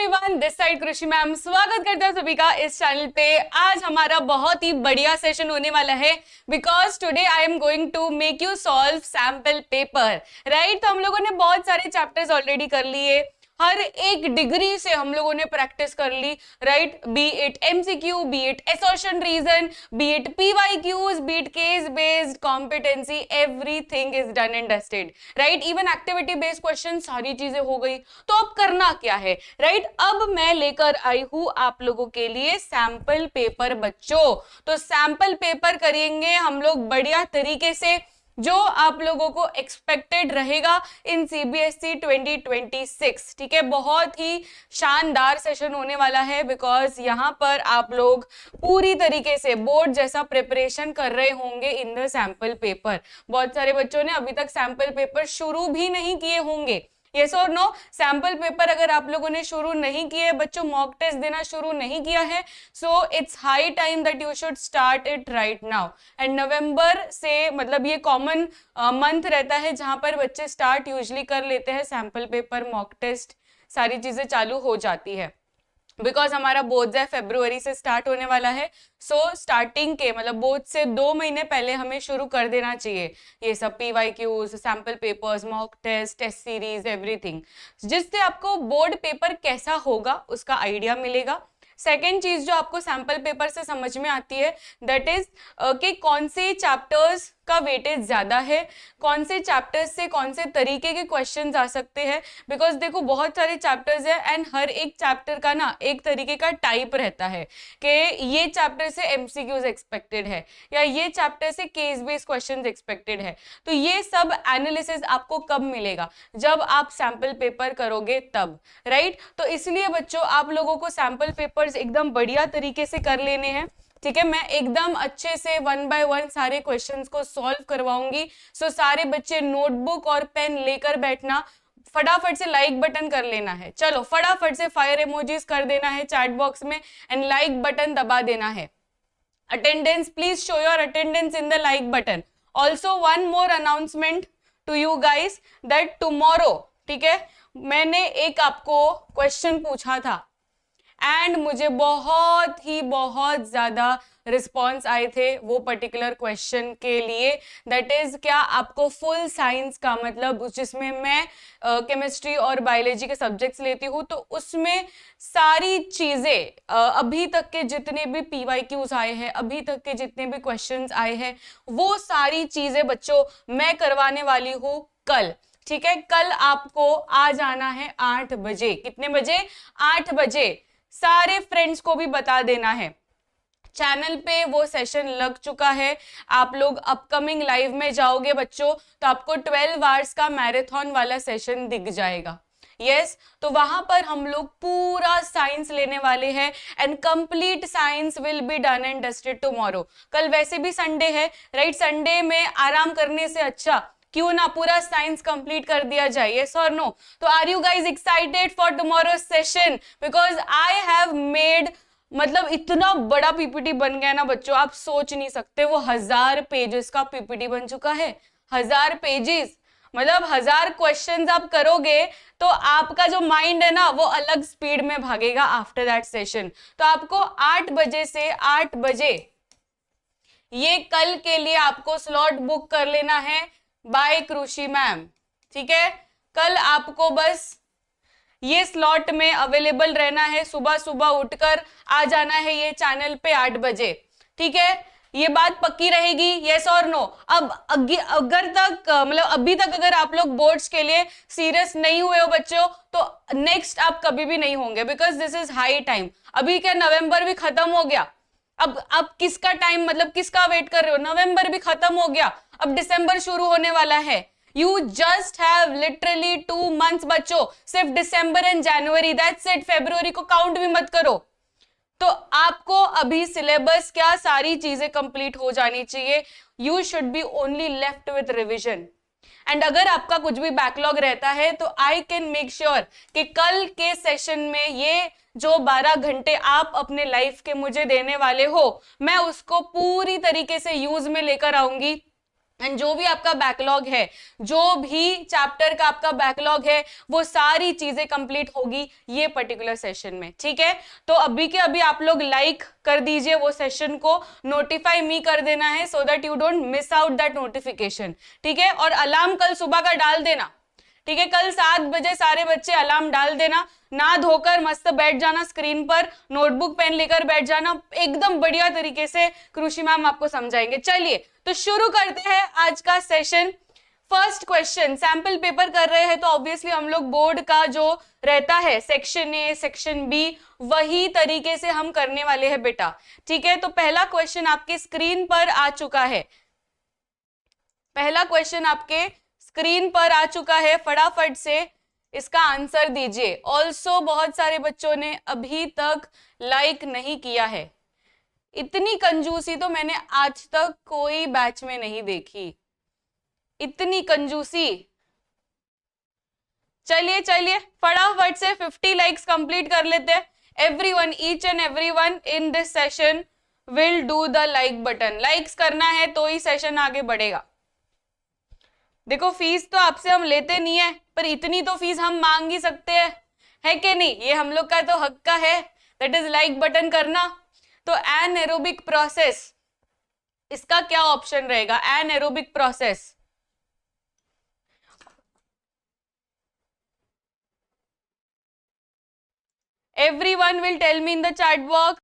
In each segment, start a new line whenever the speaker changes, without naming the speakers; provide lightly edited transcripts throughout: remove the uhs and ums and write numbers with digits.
Everyone, this side कृषि ma'am स्वागत करते हैं सभी का इस चैनल पे। आज हमारा बहुत ही बढ़िया सेशन होने वाला है because today I am going to make you solve sample paper, right. तो हम लोगों ने बहुत सारे चैप्टर्स ऑलरेडी कर लिए, हर एक डिग्री से हम लोगों ने प्रैक्टिस कर ली, right. Be it MCQ, be it assertion reason, be it PYQs, be it case based competency, everything is done and dusted, right. Even activity based question, सारी चीजें हो गई। तो अब करना क्या है, राइट। अब मैं लेकर आई हूं आप लोगों के लिए सैंपल पेपर बच्चों। तो सैंपल पेपर करेंगे हम लोग बढ़िया तरीके से, जो आप लोगों को एक्सपेक्टेड रहेगा इन सीबीएसई 2026, ठीक है। बहुत ही शानदार सेशन होने वाला है बिकॉज यहाँ पर आप लोग पूरी तरीके से बोर्ड जैसा प्रिपरेशन कर रहे होंगे इन द सैंपल पेपर। बहुत सारे बच्चों ने अभी तक सैंपल पेपर शुरू भी नहीं किए होंगे, यस और नो। सैंपल पेपर अगर आप लोगों ने शुरू नहीं किए बच्चों, मॉक टेस्ट देना शुरू नहीं किया है, so it's high time that you should start it right now. And November से, मतलब ये कॉमन मंथ रहता है जहां पर बच्चे स्टार्ट यूजली कर लेते हैं, सैंपल पेपर, मॉक टेस्ट, सारी चीजें चालू हो जाती है बिकॉज हमारा बोर्ड है फरवरी से स्टार्ट होने वाला है। सो स्टार्टिंग के मतलब बोर्ड से 2 महीने पहले हमें शुरू कर देना चाहिए ये सब PYQs, sample papers, mock test, test series, everything, जिससे आपको बोर्ड पेपर कैसा होगा उसका आइडिया मिलेगा। सेकेंड चीज जो आपको सैंपल पेपर से समझ में आती है दैट इज कि कौन से चैप्टर्स का वेटेज ज्यादा है, कौन से चैप्टर्स से कौन से तरीके के क्वेश्चंस आ सकते हैं। बिकॉज देखो बहुत सारे चैप्टर्स है एंड हर एक चैप्टर का ना एक तरीके का टाइप रहता है कि ये चैप्टर से एमसीक्यूज एक्सपेक्टेड है या ये चैप्टर से केस बेस्ड क्वेश्चंस एक्सपेक्टेड है। तो ये सब एनालिसिस आपको कब मिलेगा, जब आप सैंपल पेपर करोगे तब, राइट। तो इसलिए बच्चों आप लोगों को सैंपल पेपर्स एकदम बढ़िया तरीके से कर लेने हैं, ठीक है। मैं एकदम अच्छे से 1 बाय 1 सारे क्वेश्चंस को सॉल्व करवाऊंगी। सो सारे बच्चे नोटबुक और पेन लेकर बैठना, फटाफट से लाइक बटन कर लेना है। चलो फटाफट से फायर इमोजीज कर देना है चैट बॉक्स में एंड लाइक बटन दबा देना है। Attendance, please show your attendance in the like button. Also one more announcement to you guys that tomorrow, ठीक है, मैंने एक आपको क्वेश्चन पूछा था एंड मुझे बहुत ज्यादा रिस्पॉन्स आए थे वो पर्टिकुलर क्वेश्चन के लिए। दैट इज क्या आपको फुल साइंस का, मतलब जिसमें मैं केमिस्ट्री और बायोलॉजी के सब्जेक्ट्स लेती हूँ, तो उसमें सारी चीजें अभी तक के जितने भी पीवाईक्यूज आए हैं, अभी तक के जितने भी क्वेश्चंस आए हैं, वो सारी चीजें बच्चों मैं करवाने वाली हूँ कल, ठीक है। कल आपको आ जाना है 8 बजे। कितने बजे? 8 बजे। सारे फ्रेंड्स को भी बता देना है। चैनल पे वो सेशन लग चुका है, आप लोग अपकमिंग लाइव में जाओगे बच्चों तो आपको 12 आवर्स का मैराथन वाला सेशन दिख जाएगा, यस। तो वहां पर हम लोग पूरा साइंस लेने वाले हैं and complete science will be done and dusted tomorrow. कल वैसे भी संडे है, राइट। संडे में आराम करने से अच्छा क्यों ना पूरा साइंस कंप्लीट कर दिया जाए, यस और नो। तो are you guys excited for tomorrow session? Because I have made, मतलब इतना बड़ा पीपीटी बन गया ना बच्चों, आप सोच नहीं सकते। वो 1000 पेजेस का पीपीटी बन चुका है। 1000 पेजेस मतलब 1000 क्वेश्चंस आप करोगे तो आपका जो माइंड है ना वो अलग स्पीड में भागेगा आफ्टर दैट सेशन। तो आपको 8 बजे से 8 बजे ये कल के लिए आपको स्लॉट बुक कर लेना है बाय कृषि मैम, ठीक है। कल आपको बस ये स्लॉट में अवेलेबल रहना है, सुबह सुबह उठकर आ जाना है ये चैनल पे 8 बजे, ठीक है। ये बात पक्की रहेगी, यस और नो। अब अगर तक मतलब अभी तक अगर आप लोग बोर्ड्स के लिए सीरियस नहीं हुए हो बच्चों, तो नेक्स्ट आप कभी भी नहीं होंगे because this is high time. अभी क्या नवंबर भी खत्म हो गया, अब किसका टाइम, मतलब किसका वेट कर रहे हो? नवंबर भी खत्म हो गया, अब दिसंबर शुरू होने वाला है। You just have literally 2 months बच्चों, सिर्फ दिसंबर एंड जनवरी, दैट्स इट। फरवरी को काउंट भी मत करो। तो आपको अभी सिलेबस क्या सारी चीजें कंप्लीट हो जानी चाहिए। You should be only left with revision and अगर आपका कुछ भी बैकलॉग रहता है तो आई कैन मेक श्योर कि कल के सेशन में ये जो 12 घंटे आप अपने लाइफ के मुझे देने वाले हो, मैं उसको पूरी तरीके से यूज में लेकर आऊंगी एंड जो भी आपका बैकलॉग है, जो भी चैप्टर का आपका बैकलॉग है, वो सारी चीजें कंप्लीट होगी ये पर्टिकुलर सेशन में, ठीक है। तो अभी के अभी आप लोग लाइक कर दीजिए, वो सेशन को नोटिफाई मी कर देना है, so that you don't miss out that notification, ठीक है। और अलार्म कल सुबह का डाल देना, ठीक है। कल 7 बजे सारे बच्चे अलार्म डाल देना, ना धोकर मस्त बैठ जाना स्क्रीन पर, नोटबुक पेन लेकर बैठ जाना, एकदम बढ़िया तरीके से कृषि मैम आपको समझाएंगे। चलिए तो शुरू करते हैं आज का session. First question, sample paper कर रहे हैं तो ऑब्वियसली हम लोग बोर्ड का जो रहता है सेक्शन ए सेक्शन बी वही तरीके से हम करने वाले हैं बेटा, ठीक है। तो पहला क्वेश्चन आपके स्क्रीन पर आ चुका है, पहला क्वेश्चन आपके स्क्रीन पर आ चुका है, फटाफट से इसका आंसर दीजिए। ऑल्सो बहुत सारे बच्चों ने अभी तक लाइक नहीं किया है, इतनी कंजूसी तो मैंने आज तक कोई बैच में नहीं देखी, इतनी कंजूसी। चलिए चलिए फटाफट से 50 लाइक्स कंप्लीट कर लेते हैं। Everyone, each and everyone in this session will do the like button, likes करना है तो ही सेशन आगे बढ़ेगा। देखो फीस तो आपसे हम लेते नहीं है, पर इतनी तो फीस हम मांग ही सकते हैं, है कि नहीं? ये हम लोग का तो हक का है, दैट इज लाइक बटन करना। तो एनएरोबिक प्रोसेस, इसका क्या ऑप्शन रहेगा? Anaerobic process, everyone will tell me in the chat box.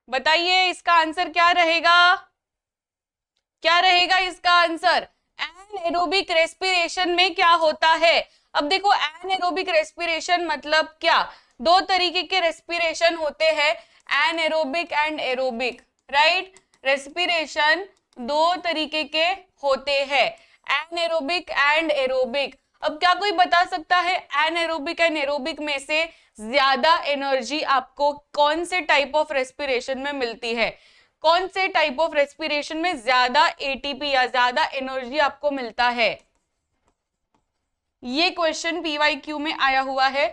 बताइए इसका आंसर क्या रहेगा, क्या रहेगा इसका आंसर? एनएरोबिक रेस्पिरेशन में क्या होता है? अब देखो एनएरोबिक रेस्पिरेशन मतलब क्या, दो तरीके के रेस्पिरेशन होते हैं, anaerobic and aerobic, right. Respiration दो तरीके के होते हैं, एनएरोबिक एंड एरोबिक। अब क्या कोई बता सकता है एनएरोबिक एंड एरोबिक में से ज्यादा एनर्जी आपको कौन से टाइप ऑफ रेस्पिरेशन में मिलती है? कौन से टाइप ऑफ रेस्पिरेशन में ज्यादा एटीपी या ज्यादा एनर्जी आपको मिलता है? ये क्वेश्चन पीवाईक्यू में आया हुआ है,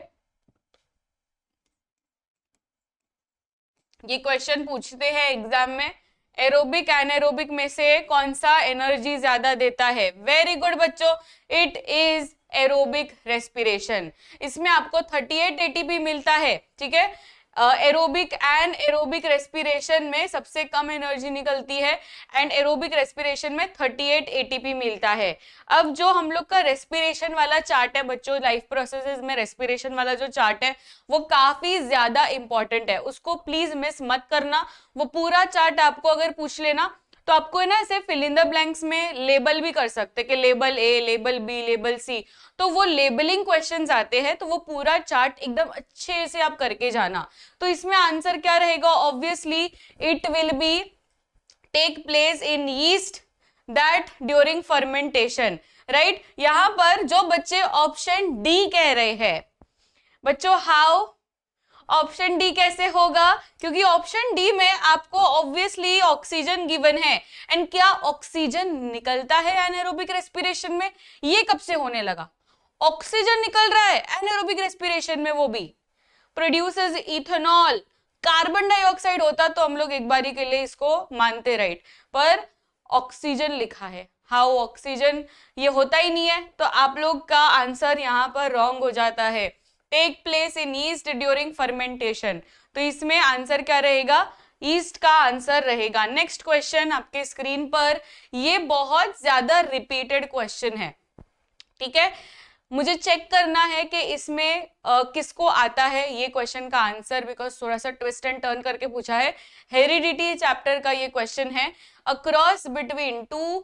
ये क्वेश्चन पूछते हैं एग्जाम में, एरोबिक एनारोबिक में से कौन सा एनर्जी ज्यादा देता है? वेरी गुड बच्चों, इट इज एरोबिक रेस्पिरेशन। इसमें आपको 38 एटीपी मिलता है, ठीक है। एरोबिक एंड एरोबिक रेस्पिरेशन में सबसे कम एनर्जी निकलती है एंड एरोबिक रेस्पिरेशन में 38 एटीपी मिलता है। अब जो हम लोग का रेस्पिरेशन वाला चार्ट है बच्चों, लाइफ प्रोसेसेस में रेस्पिरेशन वाला जो चार्ट है वो काफी ज्यादा इंपॉर्टेंट है, उसको प्लीज मिस मत करना। वो पूरा चार्ट आपको अगर पूछ लेना तो आपको ना ऐसे फिल इन द ब्लैंक्स में लेबल भी कर सकते कि label A, label B, label C, तो वो लेबलिंग क्वेश्चंस आते हैं, तो वो पूरा चार्ट एकदम अच्छे से आप करके जाना। तो इसमें आंसर क्या रहेगा? Obviously it will be take place in yeast that during fermentation, right. यहां पर जो बच्चे ऑप्शन डी कह रहे हैं बच्चों, हाउ ऑप्शन डी कैसे होगा? क्योंकि ऑप्शन डी में आपको ऑब्वियसली ऑक्सीजन गिवन है, एंड क्या ऑक्सीजन निकलता है एनारोबिक रेस्पिरेशन में? ये कब से होने लगा? ऑक्सीजन निकल रहा है एनारोबिक रेस्पिरेशन में, वो भी प्रोड्यूसेस इथेनॉल। कार्बन डाइऑक्साइड होता तो हम लोग एक बारी के लिए इसको मानते, राइट, पर ऑक्सीजन लिखा है, हाउ ऑक्सीजन, ये होता ही नहीं है, तो आप लोग का आंसर यहाँ पर रॉन्ग हो जाता है। Take place in yeast during fermentation, तो इसमें आंसर क्या रहेगा? ईस्ट का आंसर रहेगा। नेक्स्ट क्वेश्चन आपके स्क्रीन पर, ये बहुत ज्यादा रिपीटेड क्वेश्चन है, ठीक है। मुझे चेक करना है कि इसमें किसको आता है ये क्वेश्चन का आंसर, बिकॉज थोड़ा सा ट्विस्ट एंड टर्न करके पूछा है। हेरिडिटी चैप्टर का ये क्वेश्चन है, across between two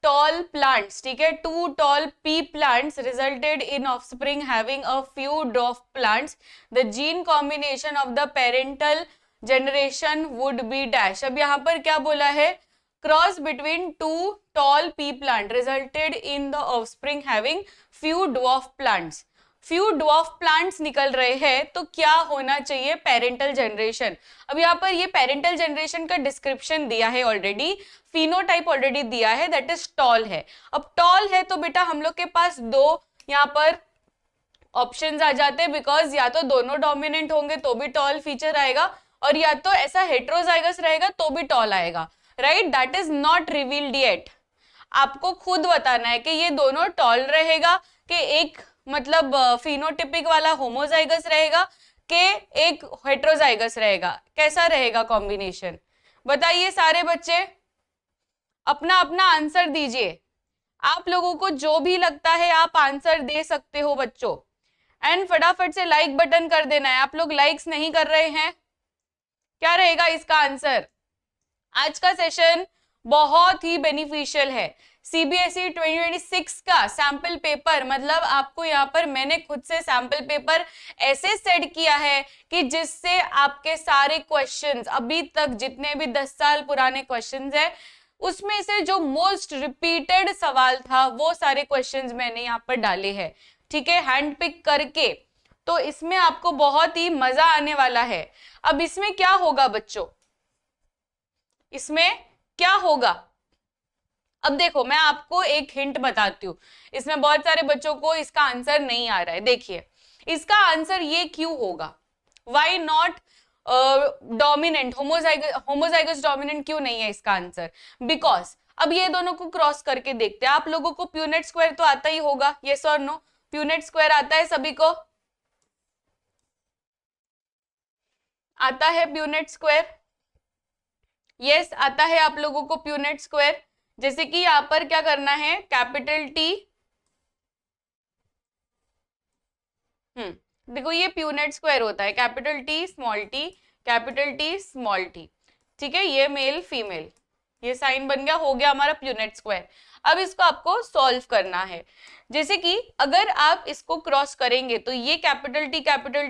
tall plants, ठीक है, 2 tall pea plants resulted in offspring having a few dwarf plants. The gene combination of the parental generation would be dash. अब यहाँ पर क्या बोला है, cross between 2 tall pea plant resulted in the offspring having few dwarf plants. Few dwarf plants निकल रहे हैं, तो क्या होना चाहिए, पेरेंटल जनरेशन. अब यहाँ पर ये पेरेंटल जनरेशन का डिस्क्रिप्शन दिया है ऑलरेडी, फिनोटाइप ऑलरेडी दिया है, दैट इज टॉल है. अब टॉल है तो बेटा हम लोग के पास दो यहाँ पर ऑप्शंस आ जाते हैं, बिकॉज या तो दोनों डोमिनेंट होंगे तो भी टॉल फीचर आएगा, और या तो ऐसा हेट्रोजाइगस रहेगा तो भी टॉल आएगा, right. That is not revealed yet. आपको खुद बताना है कि ये दोनों टॉल रहेगा, कि एक मतलब फिनोटिपिक वाला होमोजाइगस रहेगा, कि एक हेट्रोजाइगस रहेगा, कैसा रहेगा कॉम्बिनेशन. बताइए सारे बच्चे, अपना अपना आंसर दीजिए. आप लोगों को जो भी लगता है आप आंसर दे सकते हो बच्चों. एंड फटाफट से लाइक बटन कर देना है. आप लोग लाइक्स नहीं कर रहे हैं, क्या रहेगा इसका आंसर. आज का सेशन बहुत ही बेनिफिशियल है. सीबीएसई 2026 का सैंपल पेपर, मतलब आपको यहाँ पर मैंने खुद से सैंपल पेपर ऐसे सेट किया है कि जिससे आपके सारे क्वेश्चंस, अभी तक जितने भी 10 साल पुराने क्वेश्चंस हैं, उसमें से जो मोस्ट रिपीटेड सवाल था वो सारे क्वेश्चंस मैंने यहाँ पर डाले हैं, ठीक है, हैंड पिक करके. तो इसमें आपको बहुत ही मजा आने वाला है. अब इसमें क्या होगा बच्चों, इसमें क्या होगा, अब देखो मैं आपको एक हिंट बताती हूँ. इसमें बहुत सारे बच्चों को इसका आंसर नहीं आ रहा है. देखिए इसका आंसर ये क्यों होगा, why not dominant, homozygous dominant क्यों नहीं है इसका आंसर. बिकॉज अब ये दोनों को क्रॉस करके देखते हैं. आप लोगों को प्यूनेट स्क्वायर तो आता ही होगा, यस और नो. प्यूनेट स्क्वायर आता है सभी को, आता है प्यूनेट स्क्वायर, यस आता है आप लोगों को प्यूनेट स्क्वायर. जैसे कि यहां पर क्या करना है, कैपिटल टी, देखो ये प्यूनेट स्क्वायर होता है, capital T small T, capital T small T, ठीक है, ये मेल फीमेल, ये साइन बन गया, हो गया हमारा प्यूनेट स्क्वायर. अब इसको आपको सॉल्व करना है. जैसे कि अगर आप इसको क्रॉस करेंगे तो ये कैपिटल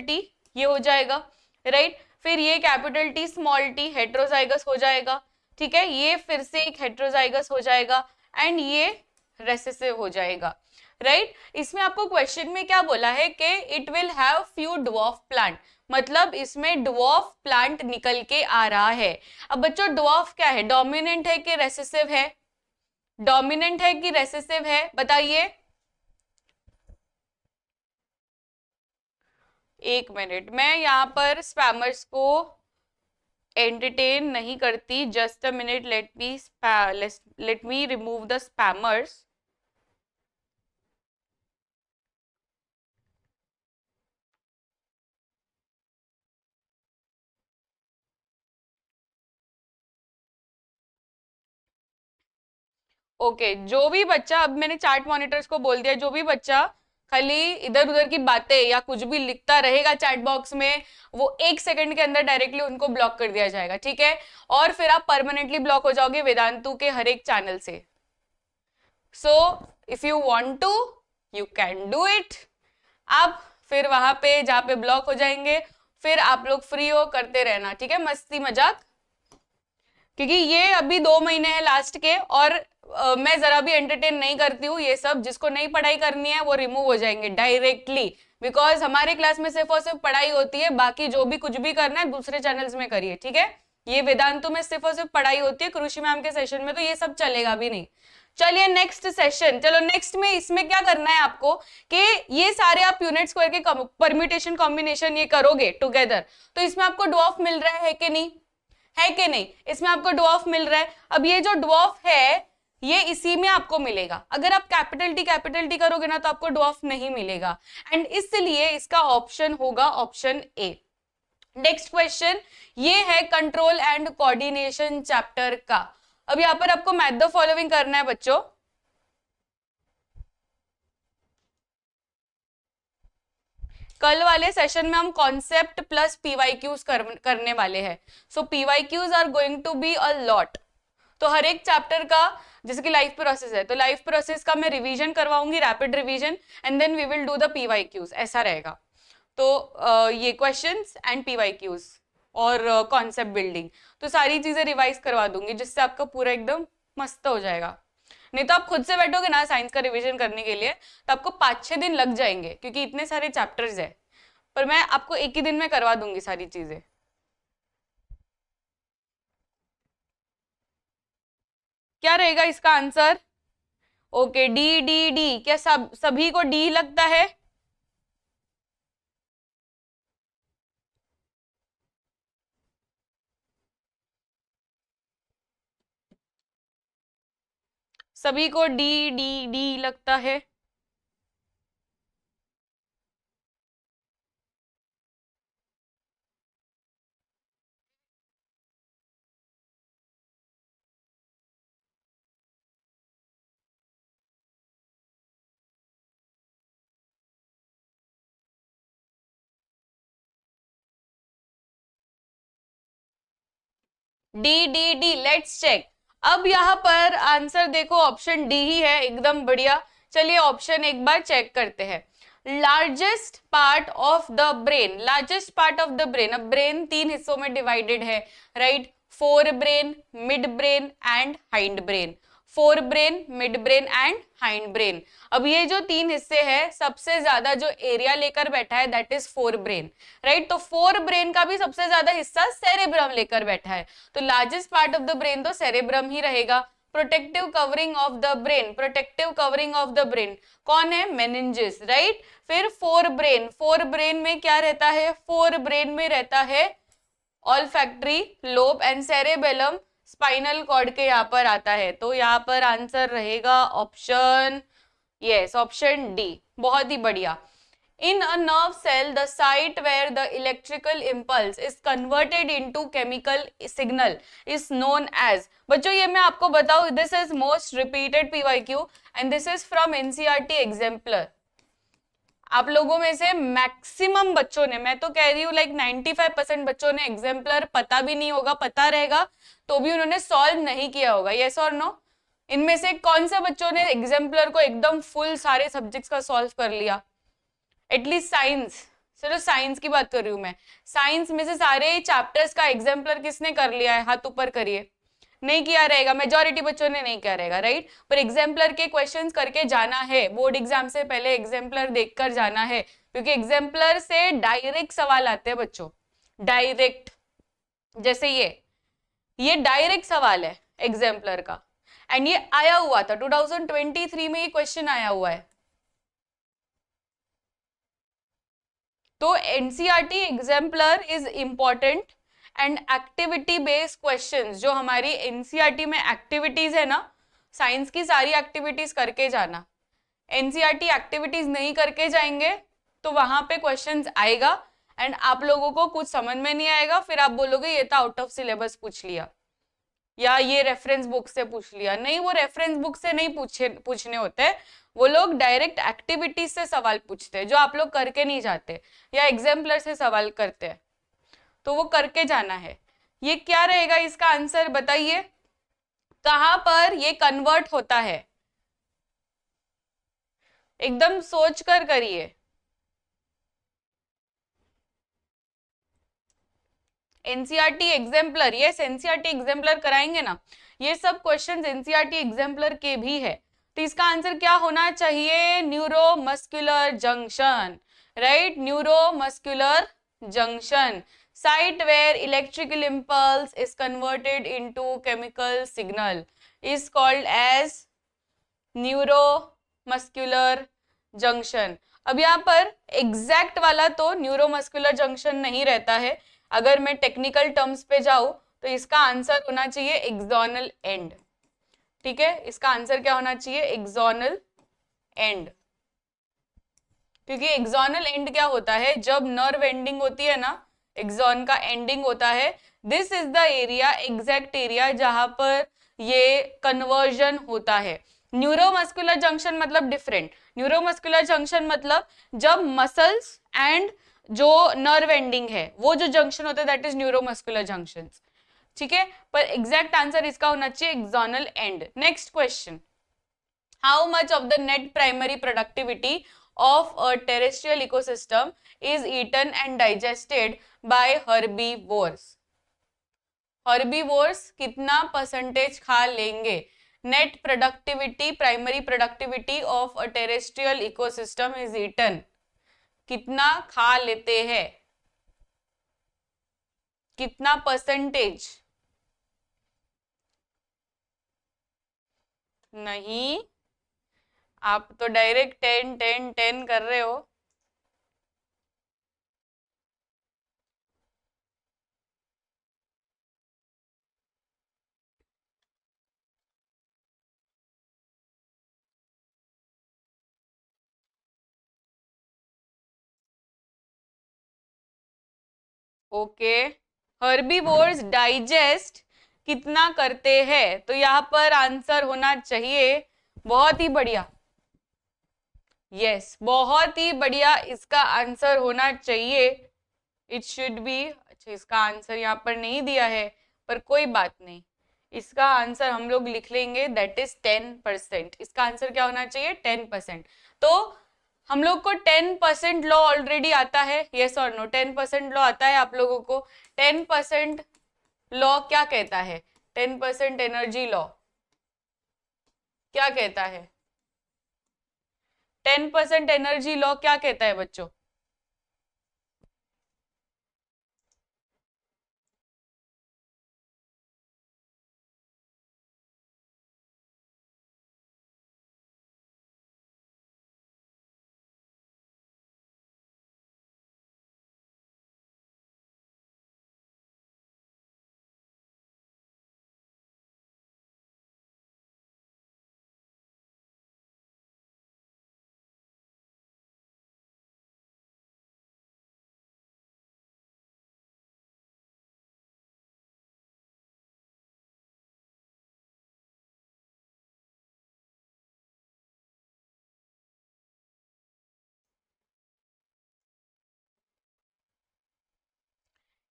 टी ये हो जाएगा, राइट. फिर ये capital T small T heterozygous हो जाएगा, ठीक है, ये फिर से एक हेट्रोजाइगस हो जाएगा, एंड ये रेसेसिव हो जाएगा, राइट. इसमें आपको क्वेश्चन में क्या बोला है कि it will have few dwarf plant, मतलब इसमें ड्वार्फ प्लांट निकल के आ रहा है. अब बच्चों ड्वार्फ क्या है, डोमिनेंट है कि रेसेसिव है, डोमिनेंट है कि रेसेसिव है, बताइए. एक मिनट, मैं यहाँ पर स्पैमर्स को एंटरटेन नहीं करती, just a minute, let me remove the spammers. Okay, जो भी बच्चा, अब मैंने चार्ट मॉनिटर्स को बोल दिया, जो भी बच्चा खाली इधर उधर की बातें या कुछ भी लिखता रहेगा चैट बॉक्स में, वो 1 सेकंड के अंदर डायरेक्टली उनको ब्लॉक कर दिया जाएगा, ठीक है, और फिर आप परमानेंटली ब्लॉक हो जाओगे वेदांतु के हर एक चैनल से. So if you want to you can do it. आप फिर वहां पे जहाँ पे ब्लॉक हो जाएंगे, फिर आप लोग फ्री हो करते रहना, ठीक है, मस्ती मजाक, क्योंकि ये अभी 2 महीने हैं लास्ट के, और मैं जरा भी एंटरटेन नहीं करती हूँ. ये सब जिसको नहीं पढ़ाई करनी है वो रिमूव हो जाएंगे डायरेक्टली, बिकॉज हमारे क्लास में सिर्फ और सिर्फ पढ़ाई होती है, बाकी जो भी कुछ भी करना है दूसरे चैनल्स में करिए, ठीक है. ये वेदांतु में सिर्फ और सिर्फ पढ़ाई होती है, कृषि मैम के सेशन में तो ये सब चलेगा भी नहीं. चलिए नेक्स्ट सेशन, चलो नेक्स्ट में इसमें क्या करना है आपको कि ये सारे आप यूनिट स्क्वायर के परम्यूटेशन कॉम्बिनेशन ये करोगे टुगेदर, तो इसमें आपको ड्वार्फ मिल रहा है कि नहीं, है कि नहीं, इसमें आपको ड्वार्फ मिल रहा है. अब ये जो ड्वार्फ है ये इसी में आपको मिलेगा. अगर आप कैपिटल टी करोगे ना तो आपको ड्वार्फ नहीं मिलेगा, एंड इसलिए इसका ऑप्शन होगा ऑप्शन ए. नेक्स्ट क्वेश्चन ये है कंट्रोल एंड कोऑर्डिनेशन चैप्टर का. अब यहाँ पर आपको मैथ द फॉलोइंग करना है बच्चों. कल वाले सेशन में हम कॉन्सेप्ट प्लस पीवाईक्यूज करने वाले हैं. So PYQs are going to be a lot. तो हर एक चैप्टर का, जैसे कि लाइफ प्रोसेस है तो लाइफ प्रोसेस का मैं रिवीजन करवाऊंगी, rapid revision, and then we will do the PYQs, ऐसा रहेगा। तो ये क्वेश्चंस एंड PYQs और कॉन्सेप्ट बिल्डिंग, तो सारी चीजें रिवाइज करवा दूंगी जिससे आपका पूरा एकदम मस्त हो जाएगा। नहीं तो आप खुद से बैठोगे ना साइंस का रिवीजन करने के लिए तो आपको 5-6 दिन लग जाएंगे, क्योंकि इतने सारे चैप्टर्स है। पर मैं आपको एक ही दिन में करवा दूंगी सारी चीजें। क्या रहेगा इसका answer? Okay, D D D. क्या सभी को डी लगता है? सभी को डी डी डी लगता है? D D D, let's check. अब यहाँ पर आंसर देखो, ऑप्शन डी ही है, एकदम बढ़िया। चलिए ऑप्शन एक बार चेक करते हैं। Largest part of the brain, largest part of the brain, अब ब्रेन 3 हिस्सों में डिवाइडेड है, right? Fore brain, mid brain and hind brain. Fore brain, mid brain and hind brain. अब ये जो 3 हिस्से हैं, सबसे ज्यादा जो एरिया लेकर बैठा है that is fore brain, right? तो फोर ब्रेन का भी सबसे ज्यादा हिस्सा सेरेब्रम लेकर बैठा है, तो largest part of the brain तो सेरेब्रम ही रहेगा। Protective covering of the brain, protective covering of the brain कौन है? Meninges, right? फिर फोर ब्रेन, फोर ब्रेन में क्या रहता है? फोर ब्रेन में रहता है olfactory lobe and cerebellum spinal cord के यहाँ पर आता है। तो यहाँ पर आंसर रहेगा ऑप्शन, यस, ऑप्शन डी। बहुत ही बढ़िया। In a nerve cell, the site where the electrical impulse is converted into chemical signal is known as, बच्चों ये मैं आपको बताऊं, this is most repeated PYQ and this is from NCERT exemplar। आप लोगों में से मैक्सिमम बच्चों ने, मैं तो कह रही हूँ लाइक 95% बच्चों ने एग्जाम्पलर पता भी नहीं होगा, पता रहेगा तो भी उन्होंने सॉल्व नहीं किया होगा, यस और नो? इनमें से कौन से बच्चों ने एग्जाम्पलर को एकदम फुल सारे सब्जेक्ट्स का सॉल्व कर लिया? एटलीस्ट साइंस, चलो साइंस की बात कर रही हूं मैं, साइंस में से सारे चैप्टर्स का एग्जाम्पलर किसने कर लिया है? हाथ ऊपर करिए। नहीं किया रहेगा, मेजॉरिटी बच्चों ने नहीं किया रहेगा, राइट? पर एग्जाम्पलर के क्वेश्चंस करके जाना है, बोर्ड एग्जाम से पहले एग्जाम्पलर देखकर जाना है, क्योंकि एग्जाम्पलर से डायरेक्ट सवाल आते हैं बच्चों, डायरेक्ट। जैसे ये डायरेक्ट सवाल है एग्जाम्पलर का, एंड ये आया हुआ था 2023 में, ये क्वेश्चन आया हुआ है। तो NCERT exemplar is important and activity based questions, जो हमारी एनसीईआरटी में एक्टिविटीज है ना, साइंस की सारी एक्टिविटीज करके जाना। एनसीईआरटी एक्टिविटीज नहीं करके जाएंगे तो वहां पे क्वेश्चंस आएगा एंड आप लोगों को कुछ समझ में नहीं आएगा, फिर आप बोलोगे ये तो आउट ऑफ सिलेबस पूछ लिया या ये रेफरेंस बुक से पूछ लिया। नहीं, वो रेफरेंस बुक से नहीं पूछने होते, वो लोग डायरेक्ट एक्टिविटीज से सवाल पूछते हैं जो आप लोग करके नहीं जाते, या एग्जाम्पलर से सवाल करते हैं, तो वो करके जाना है। ये क्या रहेगा इसका आंसर बताइए, कहां पर ये कन्वर्ट होता है? एकदम सोच कर करिए। NCERT exemplar, yes NCERT exemplar कराएंगे ना, ये सब क्वेश्चंस एनसीईआरटी एग्जाम्पलर के भी है। तो इसका आंसर क्या होना चाहिए? Neuromuscular junction, right? Neuromuscular junction, site where electrical impulse is converted into chemical signal is called as neuromuscular junction. अब यहाँ पर एग्जैक्ट वाला तो न्यूरोमस्कुलर जंक्शन नहीं रहता है, अगर मैं टेक्निकल टर्म्स पे जाऊं तो इसका आंसर होना चाहिए एक्सोनल एंड। ठीक है, इसका आंसर क्या होना चाहिए? Axonal and. क्योंकि एक्सोनल एंड क्या होता है? जब नर्व एंडिंग होती है ना, एक्सॉन का एंडिंग होता है, this is the area, exact area जहां पर ये कन्वर्जन होता है। न्यूरोमस्कुलर जंक्शन मतलब डिफरेंट। न्यूरोमस्कुलर जंक्शन मतलब जब मसल्स एंड जो नर्व एंडिंग है वो जो जंक्शन होता है दैट इज न्यूरोमस्कुलर जंक्शन। ठीक है, पर एग्जैक्ट आंसर इसका होना चाहिए external and. Next question, how much of the net primary productivity of a terrestrial ecosystem is eaten and digested by herbivores? herbivores कितना परसेंटेज खा लेंगे? Net productivity, primary productivity of a terrestrial ecosystem is eaten, कितना खा लेते हैं, कितना percentage? नहीं, आप तो डायरेक्ट 10 10 10 कर रहे हो। ओके, हर्बीवोर्स डाइजेस्ट कितना करते हैं? तो यहाँ पर आंसर होना चाहिए, बहुत ही बढ़िया, यस, बहुत ही बढ़िया, इसका आंसर होना चाहिए, इट शुड बी, अच्छा इसका आंसर यहाँ पर नहीं दिया है पर कोई बात नहीं, इसका आंसर हम लोग लिख लेंगे, दैट इज 10%। इसका आंसर क्या होना चाहिए? 10%। तो हम लोग को 10% लॉ ऑलरेडी आता है, यस और नो? 10% लॉ आता है आप लोगों को? 10% लॉ क्या कहता है? 10% एनर्जी लॉ क्या कहता है? 10% एनर्जी लॉ क्या कहता है बच्चों?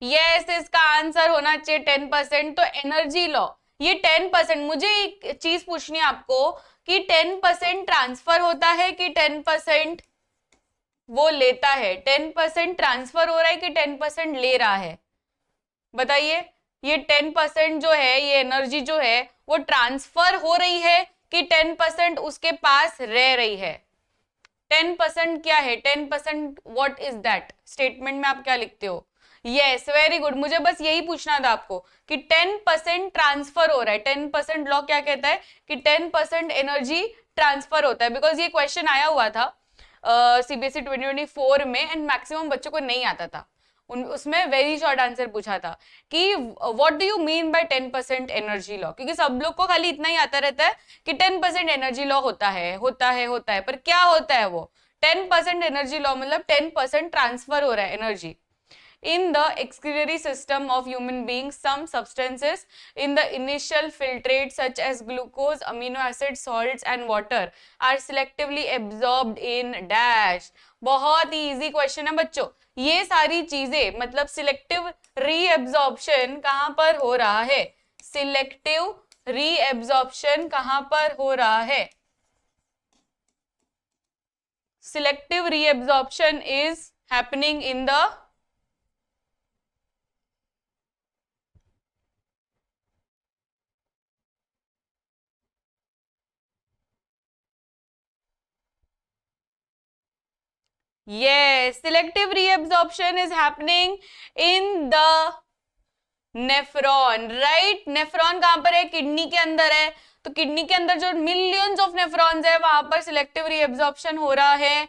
यस, इसका आंसर होना चाहिए 10%। तो एनर्जी लॉ, ये 10%, मुझे एक चीज पूछनी है आपको कि 10% ट्रांसफर होता है कि 10% वो लेता है? 10% ट्रांसफर हो रहा है कि 10% ले रहा है? बताइए, ये 10% जो है, ये एनर्जी जो है वो ट्रांसफर हो रही है कि 10% उसके पास रह रही है? 10% क्या है? 10% व्हाट इज दैट? स्टेटमेंट में आप क्या लिखते हो? यस, वेरी गुड, मुझे बस यही पूछना था आपको कि 10% ट्रांसफर हो रहा है। 10% लॉ क्या कहता है कि 10% एनर्जी ट्रांसफर होता है, बिकॉज ये क्वेश्चन आया हुआ था सीबीएसई 2024 में एंड मैक्सिमम बच्चों को नहीं आता था। उसमें वेरी शॉर्ट आंसर पूछा था कि what do you mean by 10% energy law, क्योंकि सब लोग को खाली इतना ही आता रहता है कि 10% एनर्जी लॉ होता है, होता है, होता है, पर क्या होता है वो 10% एनर्जी लॉ? मतलब 10% ट्रांसफर हो रहा है energy. In the excretory system of human beings, some substances in the initial filtrate such as glucose, amino acids, salts and water are selectively absorbed in dash। बहुत ही इजी क्वेश्चन है बच्चों। ये सारी चीजें मतलब सिलेक्टिव रीएब्जॉर्प्शन कहां पर हो रहा है? सिलेक्टिव रीएब्जॉर्प्शन कहां पर हो रहा है? Selective reabsorption is happening in the yes, selective reabsorption is happening in the nephron, right? Nephron कहां पर है? किडनी के अंदर है। तो किडनी के अंदर जो मिलियंस ऑफ नेफ्रॉन्स है वहां पर सिलेक्टिव रीएब्जॉर्प्शन हो रहा है,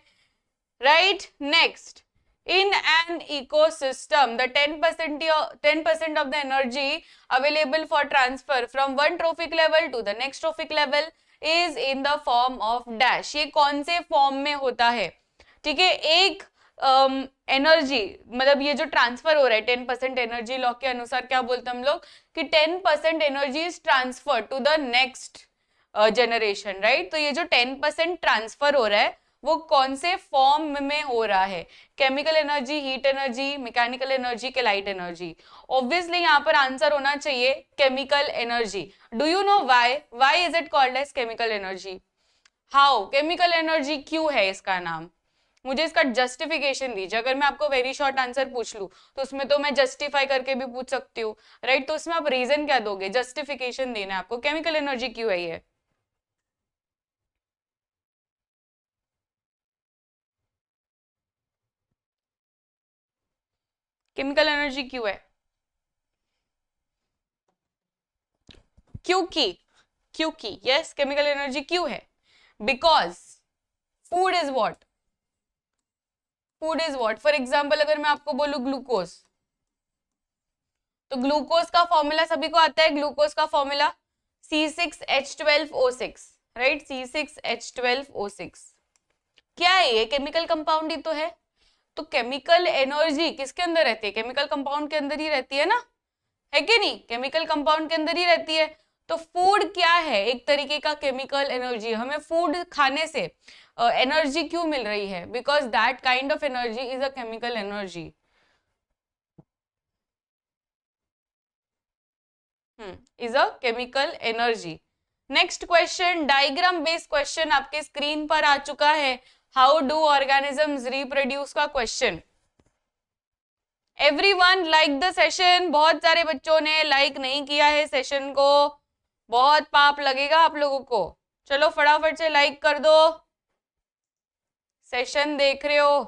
right? Next, in an ecosystem the 10% of the energy available for transfer from one trophic level to the next trophic level is in the form of dash। ये कौन से form में होता है? ठीक है, एक एनर्जी मतलब ये जो ट्रांसफर हो रहा है 10% एनर्जी लॉ के अनुसार क्या बोलते हैं हम लोग कि 10% energy is transfer to the next generation, right? तो ये जो 10% ट्रांसफर हो रहा है वो कौन से फॉर्म में हो रहा है, chemical energy, heat energy, mechanical energy के लाइट एनर्जी। ऑब्वियसली यहाँ पर आंसर होना चाहिए chemical energy. Do you know why is it called as chemical energy? How chemical energy क्यों है इसका नाम? मुझे इसका जस्टिफिकेशन दीजिए। अगर मैं आपको वेरी शॉर्ट आंसर पूछ लूं तो उसमें तो मैं जस्टिफाई करके भी पूछ सकती हूँ, राइट? तो उसमें आप रीजन क्या दोगे? जस्टिफिकेशन देना है आपको, केमिकल एनर्जी क्यों है ये। केमिकल एनर्जी क्यों है? क्योंकि यस, केमिकल एनर्जी क्यों है? Because food is what? Food is what? For example अगर मैं आपको बोलूं ग्लूकोज, तो ग्लूकोज का फॉर्मूला सभी को आता है। ग्लूकोज का फॉर्मूला C6H12O6, राइट? C6H12O6 क्या है ये? केमिकल कंपाउंड ही तो है। तो केमिकल एनर्जी किसके अंदर रहती है? केमिकल कंपाउंड के अंदर ही रहती है ना, है कि नहीं? केमिकल कंपाउंड के अंदर ही रहती है। तो फूड क्या है? एक तरीके का केमिकल एनर्जी। हमें फूड खाने से एनर्जी क्यों मिल रही है? Because that kind of energy is a chemical energy. Is a chemical energy. Next question, diagram based question आपके स्क्रीन पर आ चुका है। हाउ डू ऑर्गेनिजम्स रिप्रोड्यूस का question. Everyone like the session. बहुत सारे बच्चों ने लाइक नहीं किया है सेशन को, बहुत पाप लगेगा आप लोगों को। चलो फटाफट से लाइक कर दो। सेशन देख रहे हो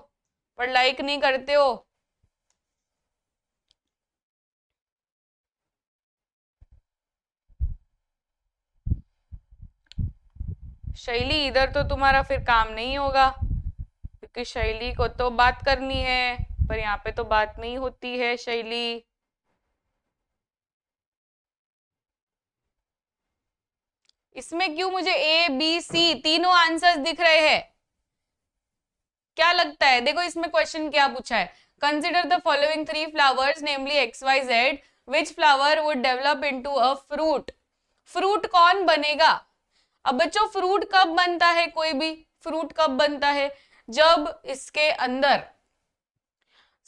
पर लाइक नहीं करते हो। शैली, इधर तो तुम्हारा फिर काम नहीं होगा क्योंकि शैली को तो बात करनी है, पर यहाँ पे तो बात नहीं होती है शैली। इसमें क्यों मुझे A, B, C तीनों आंसर्स दिख रहे हैं? क्या लगता है? देखो इसमें क्वेश्चन क्या पूछा है। Consider the following 3 flowers namely XYZ, which flower would develop into a fruit. Fruit कौन बनेगा? अब बच्चों फ्रूट कब बनता है? कोई भी फ्रूट कब बनता है? जब इसके अंदर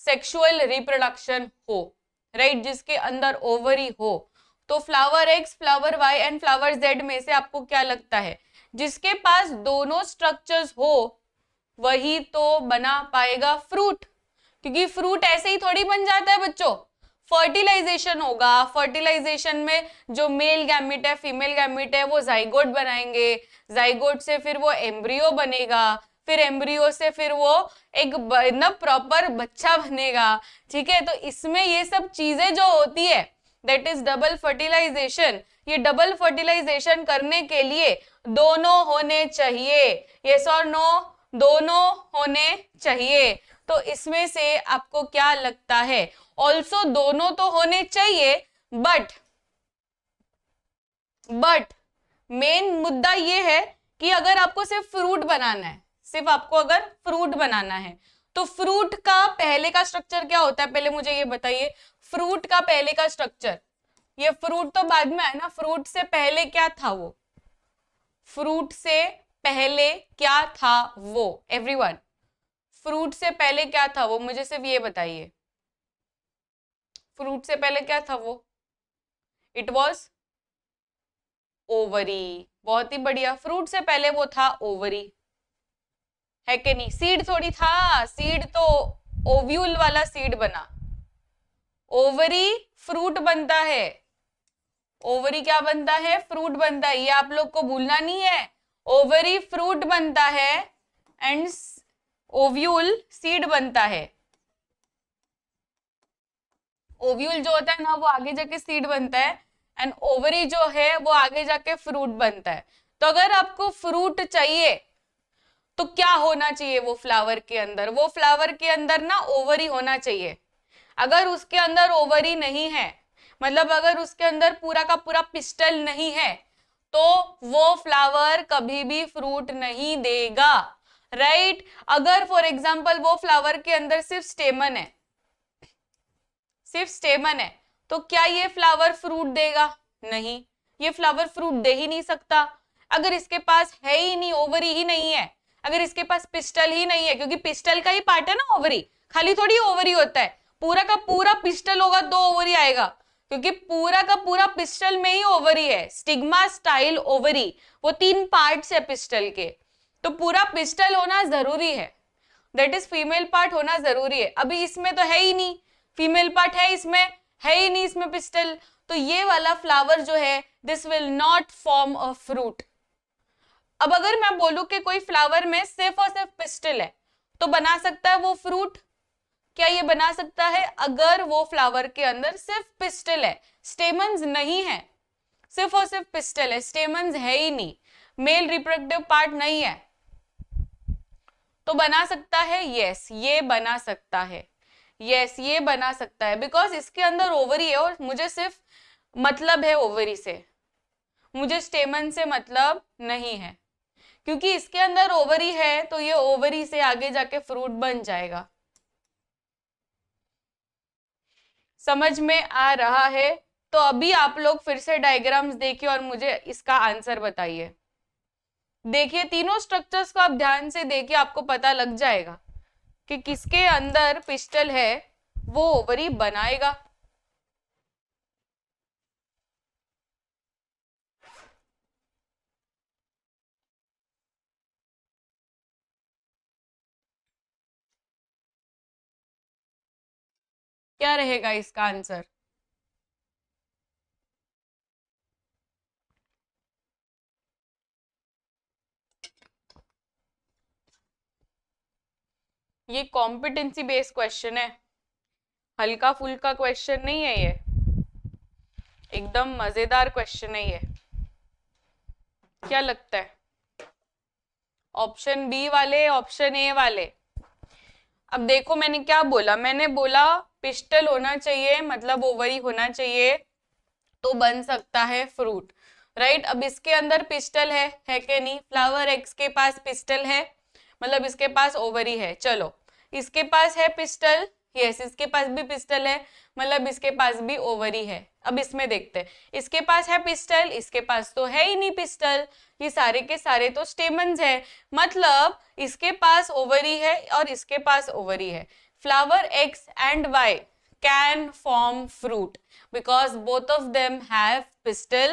सेक्सुअल रिप्रोडक्शन हो, राइट? जिसके अंदर ओवरी हो। तो flower X, flower Y and flower Z में से आपको क्या लगता है? जिसके पास दोनों स्ट्रक्चर्स हो वही तो बना पाएगा फ्रूट, क्योंकि फ्रूट ऐसे ही थोड़ी बन जाता है बच्चों। फर्टिलाइजेशन होगा, फर्टिलाइजेशन में जो मेल गैमेट है, फीमेल गैमेट है, वो जाइगोट बनाएंगे, जाइगोट से फिर वो एम्ब्रियो बनेगा, फिर एम्ब्रियो से फिर वो एक ना प्रॉपर बच्चा बनेगा, ठीक है? तो इसमें ये सब चीजें जो होती है दैट इज डबल फर्टिलाइजेशन। ये डबल फर्टिलाइजेशन करने के लिए दोनों होने चाहिए, यस और नो? दोनों होने चाहिए। तो इसमें से आपको क्या लगता है? ऑल्सो दोनों तो होने चाहिए, बट मेन मुद्दा ये है कि अगर आपको सिर्फ फ्रूट बनाना है, सिर्फ आपको अगर फ्रूट बनाना है, तो फ्रूट का पहले का स्ट्रक्चर क्या होता है? पहले मुझे ये बताइए, फ्रूट का पहले का स्ट्रक्चर। ये फ्रूट तो बाद में आया ना, फ्रूट से पहले क्या था वो? फ्रूट से पहले क्या था वो? एवरीवन, फ्रूट से पहले क्या था वो? मुझे सिर्फ ये बताइए, फ्रूट से पहले क्या था वो? It was ovary. बहुत ही बढ़िया, फ्रूट से पहले वो था ओवरी, है कि नहीं? सीड थोड़ी था, सीड तो ओव्यूल वाला सीड बना। ओवरी फ्रूट बनता है, ओवरी क्या बनता है? फ्रूट बनता है। ये आप लोग को भूलना नहीं है, ओवरी फ्रूट बनता है एंड ओव्यूल सीड बनता है। ओव्यूल जो होता है ना, वो आगे जाके सीड बनता है, एंड ओवरी जो है वो आगे जाके फ्रूट बनता है। तो अगर आपको फ्रूट चाहिए तो क्या होना चाहिए वो फ्लावर के अंदर? वो फ्लावर के अंदर ना ओवरी होना चाहिए। अगर उसके अंदर ओवरी नहीं है, मतलब अगर उसके अंदर पूरा का पूरा पिस्टल नहीं है, तो वो फ्लावर कभी भी फ्रूट नहीं देगा, राइट? अगर फॉर एग्जाम्पल वो फ्लावर के अंदर सिर्फ स्टेमन है, सिर्फ स्टेमन है, तो क्या ये फ्लावर फ्रूट देगा? नहीं, ये फ्लावर फ्रूट दे ही नहीं सकता। अगर इसके पास है ही नहीं, ओवरी ही नहीं है, अगर इसके पास पिस्टल ही नहीं है, क्योंकि पिस्टल का ही पार्ट है ना ओवरी, खाली थोड़ी ओवरी होता है, पूरा का पूरा पिस्टल होगा तो ओवरी आएगा, क्योंकि पूरा का पूरा पिस्टल में ही ओवरी है, स्टिग्मा स्टाइल ओवरी, वो 3 पार्ट्स है पिस्टल के, तो पूरा पिस्टल होना जरूरी है, दैट इज फीमेल पार्ट होना जरूरी है। अभी इसमें तो है ही नहीं, फीमेल पार्ट है इसमें, है ही नहीं इसमें पिस्टल, तो ये वाला फ्लावर जो है this will not form a fruit. अब अगर मैं बोलूं कि कोई फ्लावर में सिर्फ और सिर्फ पिस्टल है तो बना सकता है वो फ्रूट? क्या ये बना सकता है? अगर वो फ्लावर के अंदर सिर्फ पिस्टल है, स्टेमन्स नहीं है, सिर्फ और सिर्फ पिस्टल है, स्टेमन्स है ही नहीं, मेल रिप्रोडक्टिव पार्ट नहीं है, तो बना सकता है? यस, ये बना सकता है, यस ये बना सकता है, बिकॉज इसके अंदर ओवरी है और मुझे सिर्फ मतलब है ओवरी से, मुझे स्टेमन से मतलब नहीं है, क्योंकि इसके अंदर ओवरी है तो ये ओवरी से आगे जाके फ्रूट बन जाएगा। समझ में आ रहा है? तो अभी आप लोग फिर से डायग्राम्स देखिए और मुझे इसका आंसर बताइए। देखिए तीनों स्ट्रक्चर्स को आप ध्यान से देखिए, आपको पता लग जाएगा कि किसके अंदर पिस्टल है वो ओवरी बनाएगा। क्या रहेगा इसका आंसर? ये कॉम्पिटेंसी बेस्ड क्वेश्चन है, हल्का फुल्का क्वेश्चन नहीं है ये, एकदम मजेदार क्वेश्चन है ये। क्या लगता है? ऑप्शन बी वाले, ऑप्शन ए वाले? अब देखो मैंने क्या बोला, मैंने बोला पिस्टल होना चाहिए, मतलब ओवरी होना चाहिए तो बन सकता है फ्रूट, राइट। अब इसके अंदर पिस्टल है कि नहीं? फ्लावर एक्स के पास पिस्टल है, मतलब इसके पास ओवरी है। चलो इसके पास है पिस्टल, यस इसके पास भी पिस्टल है, मतलब इसके पास भी ओवरी है। अब इसमें देखते हैं, इसके पास है पिस्टल, इसके पास तो है ही नहीं पिस्टल, ये सारे के सारे तो स्टेमन्स है, मतलब इसके पास ओवरी है और इसके पास ओवरी है। Flower X and Y can form fruit because both of them have pistil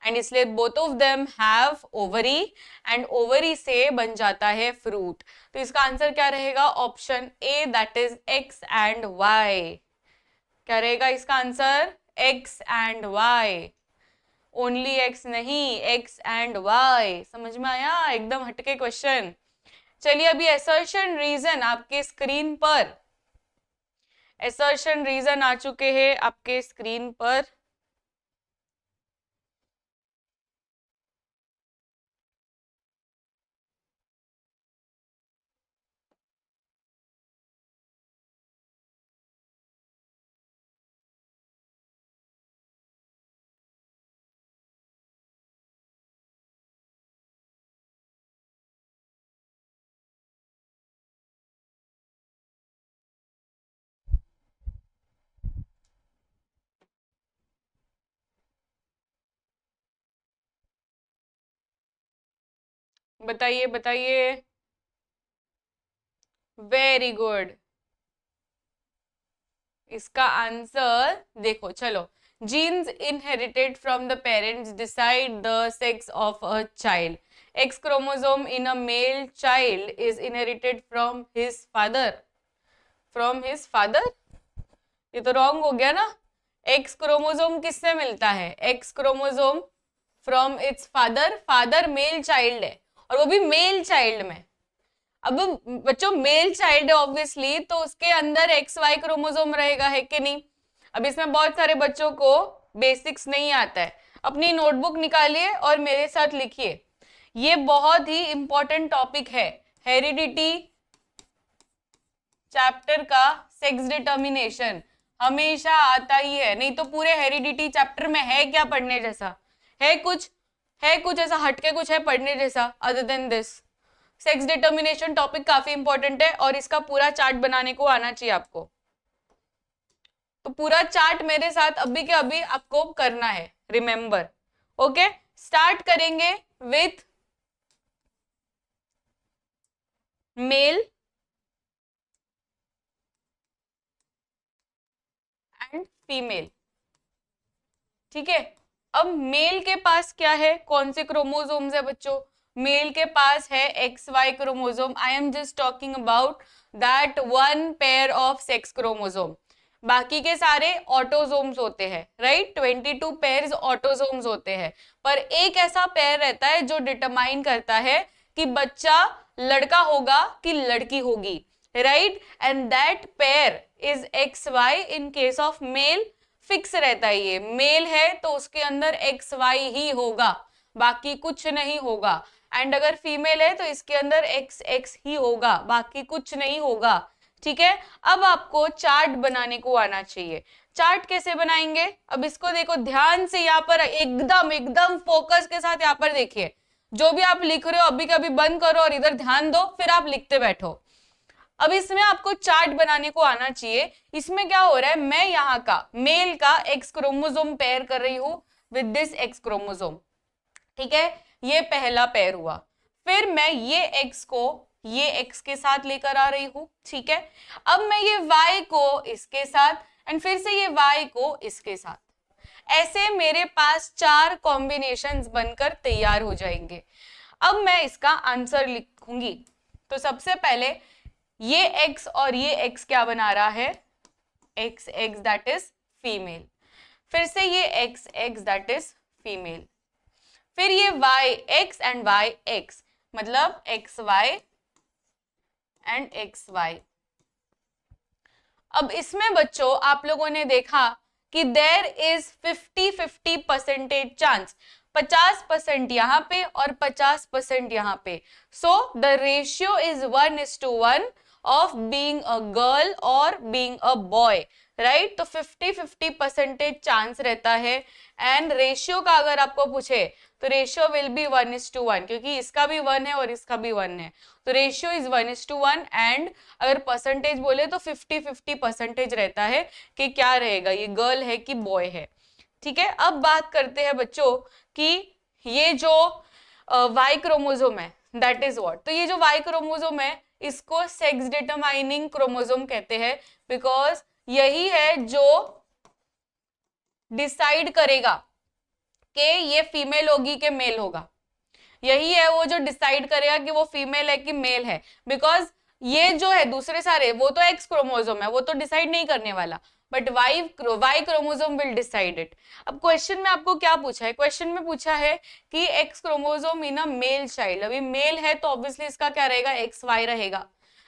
and इसलिए both of them have ovary and ovary से बन जाता है fruit। तो इसका आंसर क्या रहेगा? Option A, that is x and y। क्या रहेगा इसका answer? x and y, only x नहीं, x and y। समझ में आया? एकदम हटके क्वेश्चन। चलिए अभी असर्शन रीजन आपके स्क्रीन पर, असर्शन रीजन आ चुके हैं आपके स्क्रीन पर। बताइए बताइए। वेरी गुड, इसका आंसर देखो। चलो, genes inherited from the parents decide the sex of a child. X chromosome in a male child is inherited from his father, from his father. ये तो रॉन्ग हो गया ना। एक्स क्रोमोसोम किससे मिलता है? X chromosome from its father, father male child है और वो भी मेल चाइल्ड में। अब बच्चों मेल चाइल्ड है ऑब्वियसली, तो उसके अंदर एक्स वाई क्रोमोसोम रहेगा, है कि नहीं? अब इसमें बहुत सारे बच्चों को बेसिक्स नहीं आता है, अपनी नोटबुक निकालिए और मेरे साथ लिखिए। ये बहुत ही इंपॉर्टेंट टॉपिक है, हेरिडिटी चैप्टर का सेक्स डिटर्मिनेशन हमेशा आता ही है, नहीं तो पूरे हेरिडिटी चैप्टर में है क्या पढ़ने जैसा? है कुछ ऐसा हटके कुछ है पढ़ने जैसा other than this? Sex determination topic काफी इंपॉर्टेंट है और इसका पूरा चार्ट बनाने को आना चाहिए आपको। तो पूरा चार्ट मेरे साथ अभी के अभी आपको करना है, रिमेंबर। ओके, स्टार्ट करेंगे विथ मेल एंड फीमेल। ठीक है, अब मेल के पास क्या है, कौन से क्रोमोसोम्स है बच्चों? मेल के पास है XY chromosome. I am just talking about that one pair of sex chromosome. बाकी के सारे ऑटोसोम्स होते हैं, राइट? 22 पेयर्स ऑटोसोम्स होते हैं, पर एक ऐसा पेयर रहता है जो डिटरमाइन करता है कि बच्चा लड़का होगा कि लड़की होगी, right? And that pair is XY। In case of male fix रहता है, ये मेल है तो उसके अंदर XY ही होगा, बाकी कुछ नहीं होगा। एंड अगर फीमेल है तो इसके अंदर XX ही होगा, बाकी कुछ नहीं होगा। ठीक है, अब आपको चार्ट बनाने को आना चाहिए। चार्ट कैसे बनाएंगे? अब इसको देखो ध्यान से, यहाँ पर एकदम एकदम फोकस के साथ यहाँ पर देखिए। जो भी आप लिख रहे हो अभी कभी बंद करो और इधर ध्यान दो, फिर आप लिखते बैठो। अब इसमें आपको चार्ट बनाने को आना चाहिए। इसमें क्या हो रहा है, मैं यहाँ का मेल का X क्रोमोसोम पेयर कर रही हूं विद दिस X क्रोमोसोम। ठीक है, ये पहला पेयर हुआ। फिर मैं ये X को ये X के साथ लेकर आ रही हूं। ठीक है, अब मैं ये Y को इसके साथ एंड फिर से ये Y को इसके साथ। ऐसे मेरे पास 4 कॉम्बिनेशंस बनकर तैयार हो जाएंगे। अब मैं इसका आंसर लिखूंगी। तो सबसे पहले ये X और ये X क्या बना रहा है, XX दैट इज फीमेल। फिर से ये XX दैट इज फीमेल। फिर ये YX एंड YX मतलब XY एंड XY। अब इसमें बच्चों आप लोगों ने देखा कि देयर इज 50-50% चांस, 50% यहाँ पे और 50% यहाँ पे। So the ratio is 1:1 of being a girl और बीइंग अ बॉय, राइट? तो 50-50% चांस रहता है। एंड रेशियो का अगर आपको पूछे तो रेशियो विल बी 1:1, क्योंकि इसका भी 1 है और इसका भी 1 है, तो रेशियो इज 1:1। एंड अगर परसेंटेज बोले तो 50-50% रहता है कि क्या रहेगा, ये गर्ल है कि बॉय है। ठीक है, अब बात करते हैं बच्चों कि ये जो वाई क्रोमोसोम है दैट इज व्हाट। तो ये जो वाई क्रोमोसोम है इसको सेक्स डिटरमाइनिंग क्रोमोसोम कहते हैं, बिकॉज यही है जो डिसाइड करेगा कि ये फीमेल होगी कि मेल होगा। यही है वो जो डिसाइड करेगा कि वो फीमेल है कि मेल है। बिकॉज ये जो है दूसरे सारे वो तो एक्स क्रोमोसोम है, वो तो डिसाइड नहीं करने वाला, but why chromosome will decide it. अब क्वेश्चन में आपको क्या पूछा है, क्वेश्चन में पूछा है कि x chromosome in a male child. अभी मेल है तो ऑब्वियसली इसका क्या रहेगा, एक्स वाई रहेगा,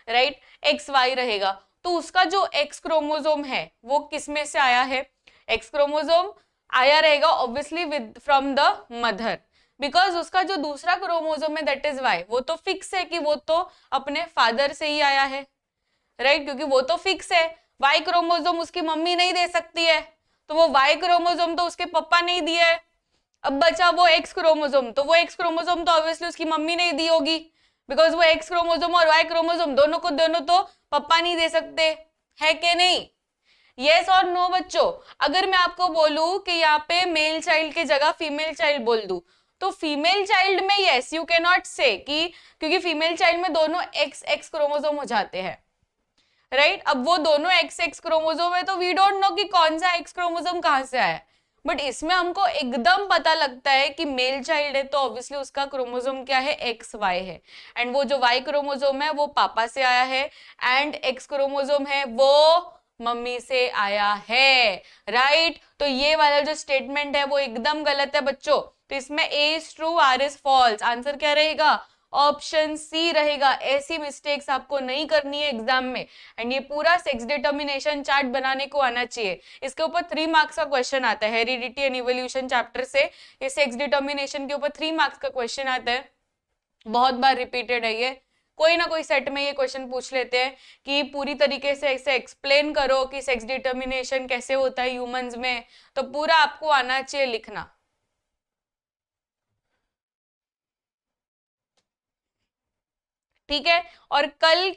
राइट? एक्स वाई रहेगा। तो उसका जो एक्स क्रोमोसोम है वो किस में से आया है, एक्स क्रोमोसोम आया रहेगा obviously with from the mother, because उसका जो दूसरा क्रोमोसोम है दैट इज वाई, वो तो फिक्स है कि वो तो अपने फादर से ही आया है, राइट? क्योंकि वो तो फिक्स है, वाई क्रोमोसोम उसकी मम्मी नहीं दे सकती है, तो वो वाई क्रोमोसोम तो उसके पापा नहीं दिया है। अब बचा वो एक्स क्रोमोसोम, तो वो एक्स क्रोमोसोम तो ऑब्वियसली उसकी मम्मी नहीं दी होगी, बिकॉज वो एक्स क्रोमोसोम और वाई क्रोमोसोम दोनों को दोनों तो पापा नहीं दे सकते, है कि नहीं? यस और नो बच्चों? अगर मैं आपको बोलूं कि यहाँ पे मेल चाइल्ड की जगह फीमेल चाइल्ड बोल दूं, तो फीमेल चाइल्ड में यस यू कैन नॉट से कि, क्योंकि फीमेल चाइल्ड में दोनों एक्स एक्स क्रोमोसोम हो जाते हैं, राइट? अब वो दोनों एक्स एक्स क्रोमोसोम है तो वी डोंट नो कि कौन सा एक्स क्रोमोसोम कहां से आया है, बट इसमें हमको एकदम पता लगता है कि मेल चाइल्ड है तो ऑब्वियसली उसका क्रोमोसोम क्या है, एक्स वाई है। एंड वो जो वाई क्रोमोसोम है वो पापा से आया है, एंड एक्स क्रोमोसोम है वो मम्मी से आया है, राइट? तो ये वाला जो स्टेटमेंट है वो एकदम गलत है बच्चों। तो इसमें A is true, R is false. Answer क्या रहेगा, ऑप्शन सी रहेगा। ऐसी मिस्टेक्स आपको नहीं करनी है एग्जाम में। एंड ये पूरा सेक्स डिटर्मिनेशन चार्ट बनाने को आना चाहिए। इसके ऊपर 3 मार्क्स का क्वेश्चन आता है, हेरिडिटी एंड इवोल्यूशन चैप्टर से ये सेक्स डिटर्मिनेशन के ऊपर 3 मार्क्स का क्वेश्चन आता है, बहुत बार रिपीटेड है ये। कोई ना कोई सेट में ये क्वेश्चन पूछ लेते हैं कि पूरी तरीके से ऐसे एक्सप्लेन करो कि सेक्स डिटर्मिनेशन कैसे होता है ह्यूमंस में, तो पूरा आपको आना चाहिए लिखना। ठीक है, और कल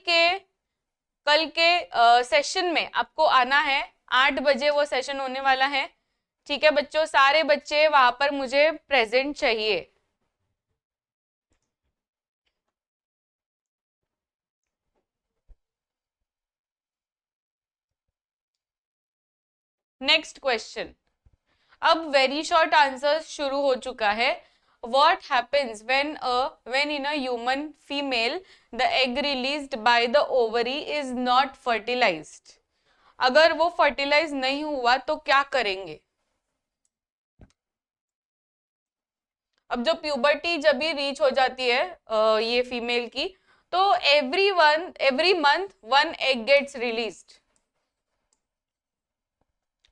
के सेशन में आपको आना है, 8 बजे वो सेशन होने वाला है। ठीक है बच्चों, सारे बच्चे वहां पर मुझे प्रेजेंट चाहिए। नेक्स्ट क्वेश्चन, अब वेरी शॉर्ट आंसर शुरू हो चुका है. What happens when in a human female the egg released by the ovary is not fertilized? अगर वो फर्टिलाइज नहीं हुआ तो क्या करेंगे? अब जो प्यूबर्टी जब भी रीच हो जाती है ये फीमेल की, तो every month one egg gets released,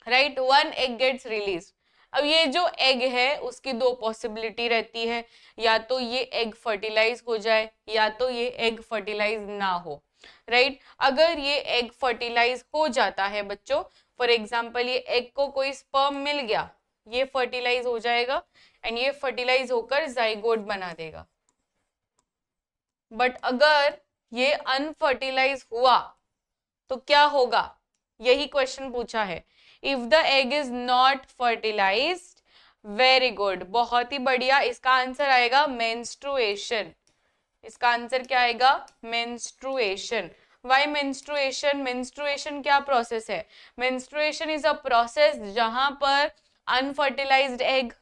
right, one egg gets released. अब ये जो एग है उसकी दो पॉसिबिलिटी रहती है, या तो ये एग फर्टिलाइज हो जाए या तो ये एग फर्टिलाइज ना हो, राइट. अगर ये एग फर्टिलाइज हो जाता है बच्चों, फॉर एग्जाम्पल ये एग को कोई स्पर्म मिल गया, ये फर्टिलाइज हो जाएगा एंड ये फर्टिलाइज होकर जाइगोट बना देगा. बट अगर ये अनफर्टिलाइज हुआ तो क्या होगा, यही क्वेश्चन पूछा है. If the egg is not fertilised, very good, बहुत ही बढ़िया, इसका आंसर आएगा मेंस्ट्रुएशन. इसका आंसर क्या आएगा? मेंस्ट्रुएशन. Why menstruation? मेंस्ट्रुएशन क्या प्रोसेस है? मेंस्ट्रुएशन इज अ प्रोसेस जहां पर unfertilised egg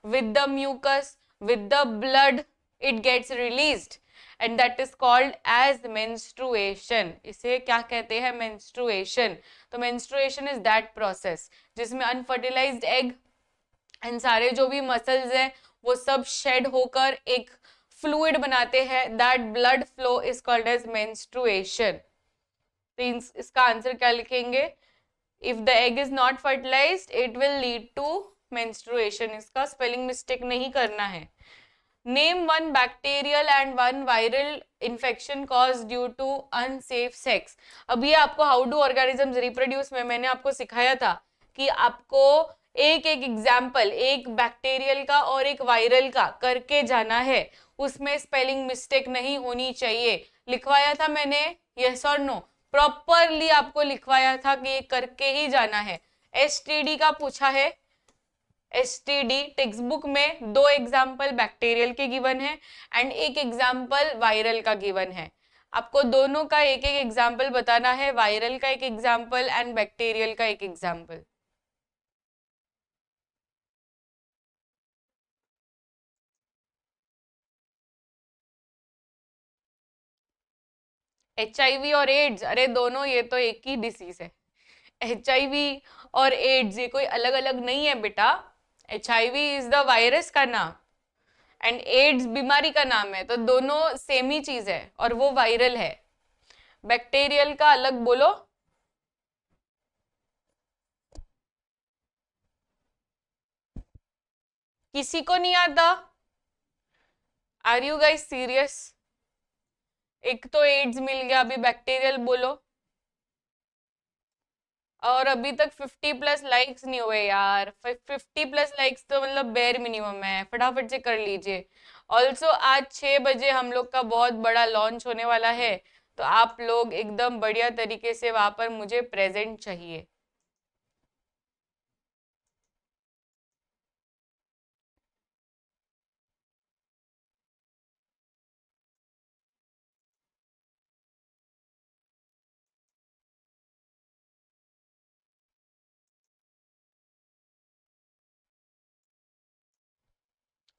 with the mucus, with the blood, it gets released and that is called as menstruation. इसे क्या कहते हैं? menstruation. तो menstruation is that process जिसमें unfertilized egg एंड सारे जो भी मसल्स हैं वो सब शेड होकर एक फ्लूइड बनाते हैं. That blood flow is called as menstruation. तो इसका आंसर क्या लिखेंगे? If the egg is not fertilised it will lead to menstruation. इसका स्पेलिंग मिस्टेक नहीं करना है. Name one bacterial and one viral infection cause due to unsafe sex. अभी आपको हाउ डू ऑर्गेनिजम्स रिप्रोड्यूस में मैंने आपको सिखाया था कि आपको एक एक एग्जाम्पल, एक बैक्टीरियल का और एक वायरल का करके जाना है, उसमें स्पेलिंग मिस्टेक नहीं होनी चाहिए. लिखवाया था मैंने, यस और नो? प्रॉपरली आपको लिखवाया था कि ये करके ही जाना है. एसटीडी का पूछा है. एसटीडी टेक्स्ट बुक में दो एग्जाम्पल बैक्टीरियल के गिवन है एंड एक एग्जाम्पल वायरल का गिवन है. आपको दोनों का एक एक एग्जाम्पल बताना है, वायरल का एक एग्जाम्पल एंड बैक्टीरियल का एक एग्जाम्पल. HIV और एड्स, अरे दोनों ये तो एक ही डिसीज है. HIV और एड्स ये कोई अलग अलग नहीं है बेटा. HIV इज द वायरस का नाम एंड एड्स बीमारी का नाम है, तो दोनों सेम ही चीज है और वो वायरल है. बैक्टीरियल का अलग बोलो. किसी को नहीं आता? Are you guys serious? एक तो एड्स मिल गया, अभी बैक्टीरियल बोलो. और अभी तक 50 प्लस लाइक्स नहीं हुए यार. 50 प्लस लाइक्स तो मतलब बेयर मिनिमम है, फटाफट से कर लीजिए. ऑल्सो आज 6 बजे हम लोग का बहुत बड़ा लॉन्च होने वाला है, तो आप लोग एकदम बढ़िया तरीके से वहां पर मुझे प्रेजेंट चाहिए.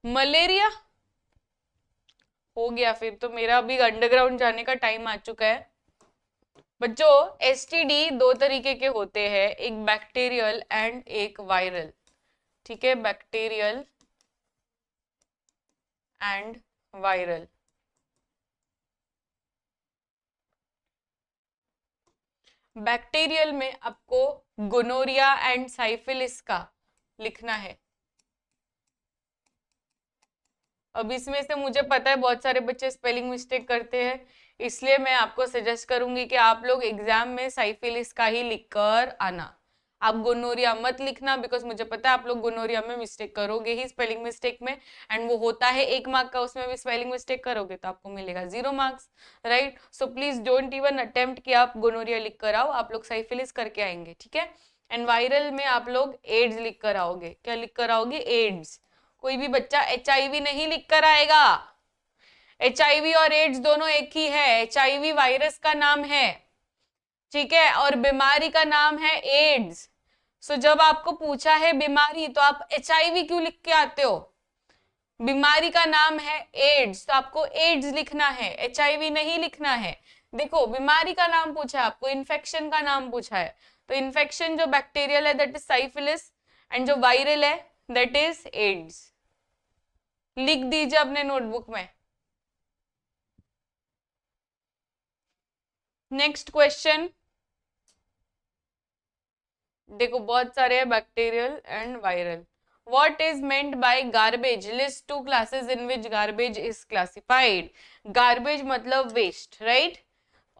मलेरिया हो गया, फिर तो मेरा अभी अंडरग्राउंड जाने का टाइम आ चुका है. बच्चों एसटीडी दो तरीके के होते हैं, एक बैक्टीरियल एंड एक वायरल. ठीक है, बैक्टीरियल एंड वायरल. बैक्टीरियल में आपको गोनोरिया एंड साइफिलिस का लिखना है. अब इसमें से मुझे पता है बहुत सारे बच्चे स्पेलिंग मिस्टेक करते हैं, इसलिए मैं आपको सजेस्ट करूंगी कि आप लोग एग्जाम में साइफिलिस का ही लिखकर आना. आप गोनोरिया मत लिखना, बिकॉज मुझे पता है आप लोग गोनोरिया में मिस्टेक करोगे ही, स्पेलिंग मिस्टेक में, एंड वो होता है 1 मार्क का, उसमें भी स्पेलिंग मिस्टेक करोगे तो आपको मिलेगा 0 marks, right. So please don't even attempt कि आप गोनोरिया लिख कर आओ, आप लोग साइफिलिस करके आएंगे. ठीक है. एंड वायरल में आप लोग एड्स लिख कर आओगे. क्या लिख कर आओगे? एड्स. कोई भी बच्चा HIV नहीं लिख कर आएगा. HIV और एड्स दोनों एक ही है. HIV वायरस का नाम है, ठीक है, और बीमारी का नाम है एड्स. सो जब आपको पूछा है बीमारी तो आप HIV क्यों लिख के आते हो? बीमारी का नाम है एड्स, तो आपको एड्स लिखना है, HIV नहीं लिखना है। देखो बीमारी का नाम पूछा है आपको, इन्फेक्शन का नाम पूछा है, तो इन्फेक्शन जो बैक्टीरियल है दैट इज साइफिलिस, एंड जो वायरल है दैट इज एड्स। लिख दीजिए अपने नोटबुक में। नेक्स्ट क्वेश्चन, देखो बहुत सारे हैं, bacterial and viral. What is meant by garbage? List two classes in which garbage is classified. Garbage मतलब waste, right?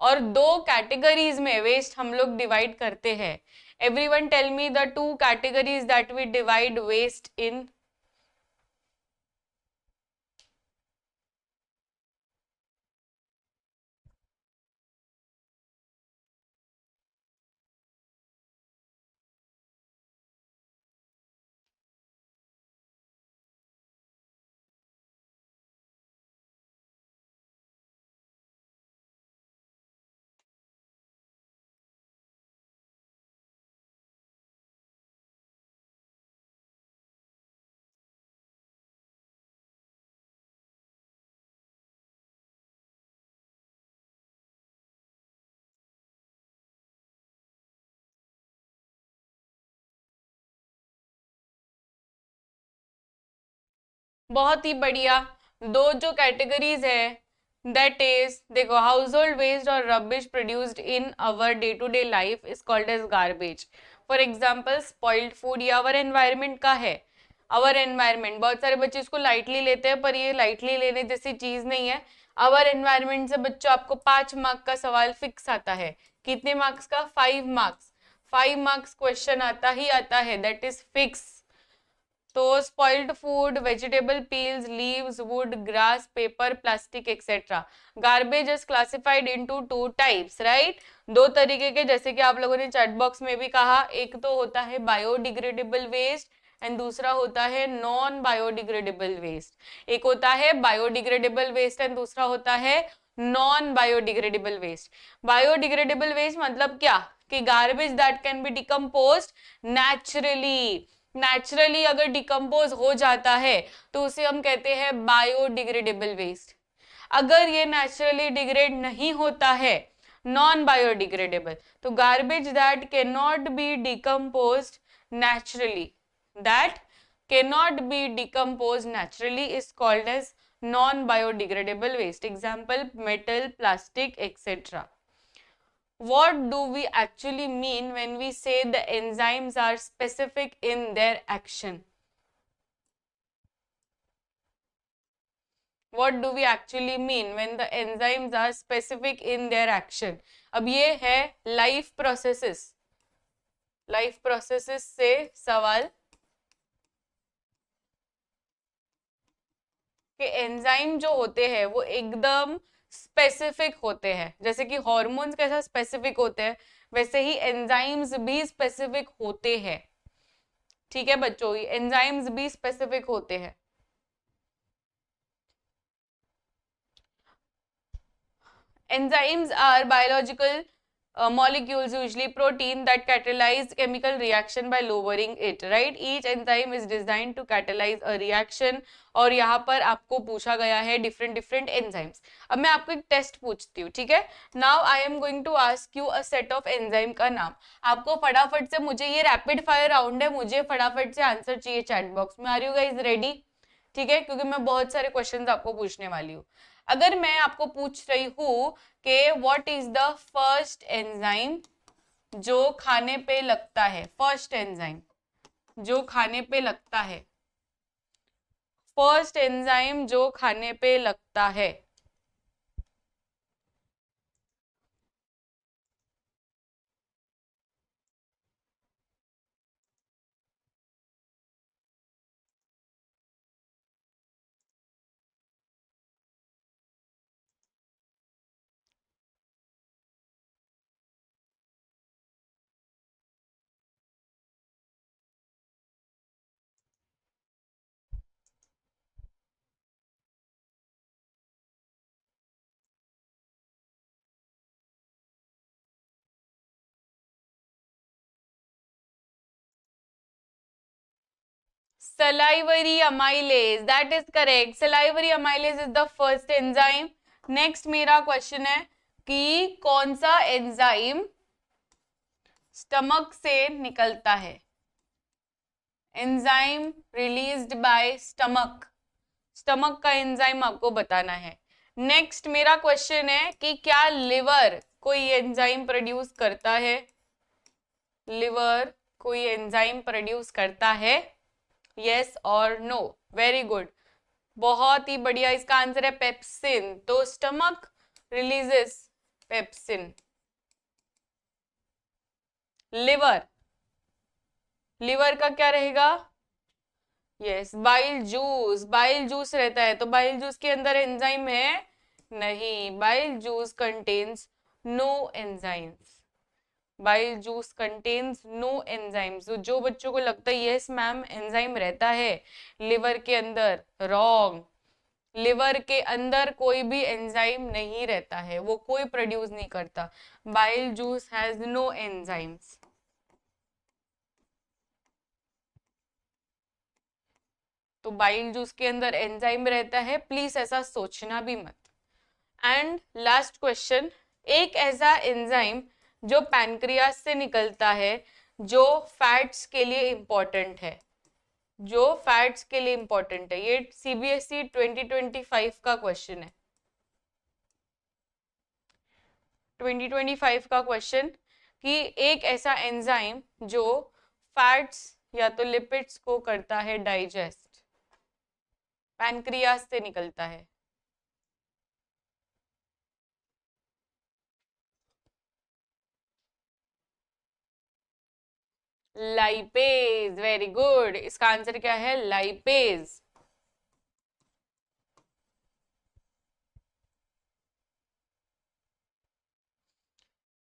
और दो कैटेगरीज में वेस्ट हम लोग डिवाइड करते हैं। Everyone tell me the two categories that we divide waste in. बहुत ही बढ़िया। दो जो कैटेगरीज है दैट इज, देखो हाउस होल्ड वेस्ट और rubbish produced in our day to day life is called as garbage. For example spoiled food, ये our environment का है। अवर एनवायरमेंट, बहुत सारे बच्चे इसको लाइटली लेते हैं पर ये लाइटली लेने जैसी चीज नहीं है। अवर एनवायरमेंट से बच्चों आपको 5 मार्क का सवाल फिक्स आता है। कितने मार्क्स का? 5 मार्क्स। 5 मार्क्स क्वेश्चन आता ही आता है, दैट इज फिक्स। तो spoiled food, vegetable peels, leaves, would, grass, paper, plastic etcetera. Garbage is classified into two types, right? दो तरीके के, जैसे कि आप लोगों ने चैट बॉक्स में भी कहा, एक तो होता है बायोडिग्रेडेबल वेस्ट एंड दूसरा होता है नॉन बायोडिग्रेडेबल वेस्ट। एक होता है बायोडिग्रेडेबल वेस्ट एंड दूसरा होता है non biodegradable waste. Biodegradable waste मतलब क्या? कि garbage that can be decomposed naturally. Naturally अगर डिकम्पोज हो जाता है तो उसे हम कहते हैं बायोडिग्रेडेबल वेस्ट। अगर ये नेचुरली डिग्रेड नहीं होता है, नॉन बायोडिग्रेडेबल, तो garbage that can not be decomposed naturally, that cannot be decomposed naturally is called as non biodegradable waste. Example metal, plastic, etc. What do we actually mean when we say the enzymes are specific in their action? What do we actually mean when the enzymes are specific in their action? अब ये है life processes. Life processes से सवाल कि enzyme जो होते हैं वो एकदम स्पेसिफिक होते हैं। जैसे कि हॉर्मोन्स कैसा स्पेसिफिक होते हैं, वैसे ही एंजाइम्स भी स्पेसिफिक होते हैं। ठीक है बच्चों, एंजाइम्स भी स्पेसिफिक होते हैं। Enzymes are biological molecules, usually protein, that catalyze chemical reaction by lowering it, right? Each enzyme is designed to catalyze a reaction. और यहाँ पर आपको पूछा गया है डिफरेंट डिफरेंट एंजाइम्स। अब मैं आपको एक टेस्ट पूछती हूँ, ठीक है? Now I am going to ask you a set of enzyme का नाम। आपको फटाफट से, मुझे ये रैपिड फायर राउंड है, मुझे फटाफट से आंसर चाहिए चैट बॉक्स में। Are you guys ready? ठीक है, क्योंकि मैं बहुत सारे क्वेश्चंस आपको पूछने वाली हूँ। अगर मैं आपको पूछ रही हूँ कि what is the first enzyme जो खाने पे लगता है, फर्स्ट एंजाइम जो खाने पे लगता है, फर्स्ट एंजाइम जो खाने पे लगता है, salivary amylase, that is correct. salivary amylase is the first enzyme. next मेरा क्वेश्चन है कि कौन सा एंजाइम स्टमक से निकलता है? Enzyme released by stomach, stomach का एंजाइम आपको बताना है. नेक्स्ट मेरा क्वेश्चन है कि क्या लिवर कोई एंजाइम प्रोड्यूस करता है? लिवर कोई एंजाइम प्रोड्यूस करता है? यस और नो? वेरी गुड, बहुत ही बढ़िया. इसका आंसर है पेप्सिन. तो stomach releases pepsin. Liver, liver का क्या रहेगा? Yes, bile juice. Bile juice रहता है, तो बाइल जूस के अंदर एंजाइम है? नहीं, bile juice contains no enzymes. Bile juice contains no enzymes. तो जो बच्चों को लगता है यस मैम एंजाइम रहता है लिवर के अंदर, रॉन्ग. लिवर के अंदर कोई भी एंजाइम नहीं रहता है, वो कोई प्रोड्यूस नहीं करता. Bile juice has no enzymes. तो बाइल जूस के अंदर एंजाइम रहता है, प्लीज ऐसा सोचना भी मत. एंड लास्ट क्वेश्चन, एक ऐसा एंजाइम जो पैनक्रियास से निकलता है जो फैट्स के लिए इंपॉर्टेंट है, जो फैट्स के लिए इंपॉर्टेंट है. ये सीबीएसई 2025 का क्वेश्चन है. 2025 का क्वेश्चन कि एक ऐसा एंजाइम जो फैट्स या तो लिपिड्स को करता है डाइजेस्ट, पैनक्रियास से निकलता है. लाइपेज. वेरी गुड, इसका आंसर क्या है? लाइपेज.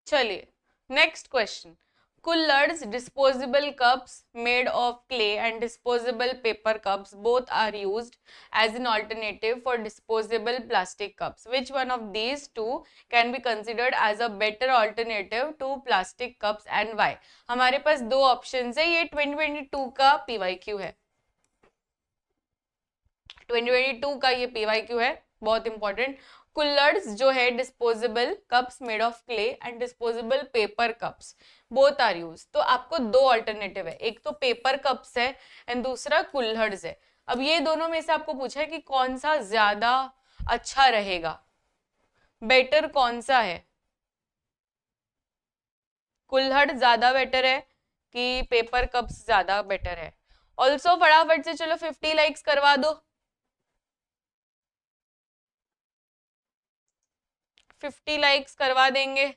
चलिए next question. Culler's disposable cups made of clay and disposable paper cups both are used as an alternative for disposable plastic cups. Which one of these two can be considered as a better alternative to plastic cups and why? हमारे पास दो options है. ये 2022 का PYQ है. 2022 का ये PYQ है, बहुत इंपॉर्टेंट. कुल्लर्स जो है disposable cups made of clay and disposable paper cups both are use. तो आपको दो अल्टरनेटिव है, एक तो पेपर कप्स है एंड दूसरा कुल्हड़स है. अब ये दोनों में से आपको पूछा है कि कौन सा ज्यादा अच्छा रहेगा, बेटर कौन सा है? कुल्हड़ ज्यादा बेटर है कि पेपर कप्स ज्यादा बेटर है? ऑल्सो फटाफट से चलो 50 लाइक्स करवा दो. 50 लाइक्स करवा देंगे.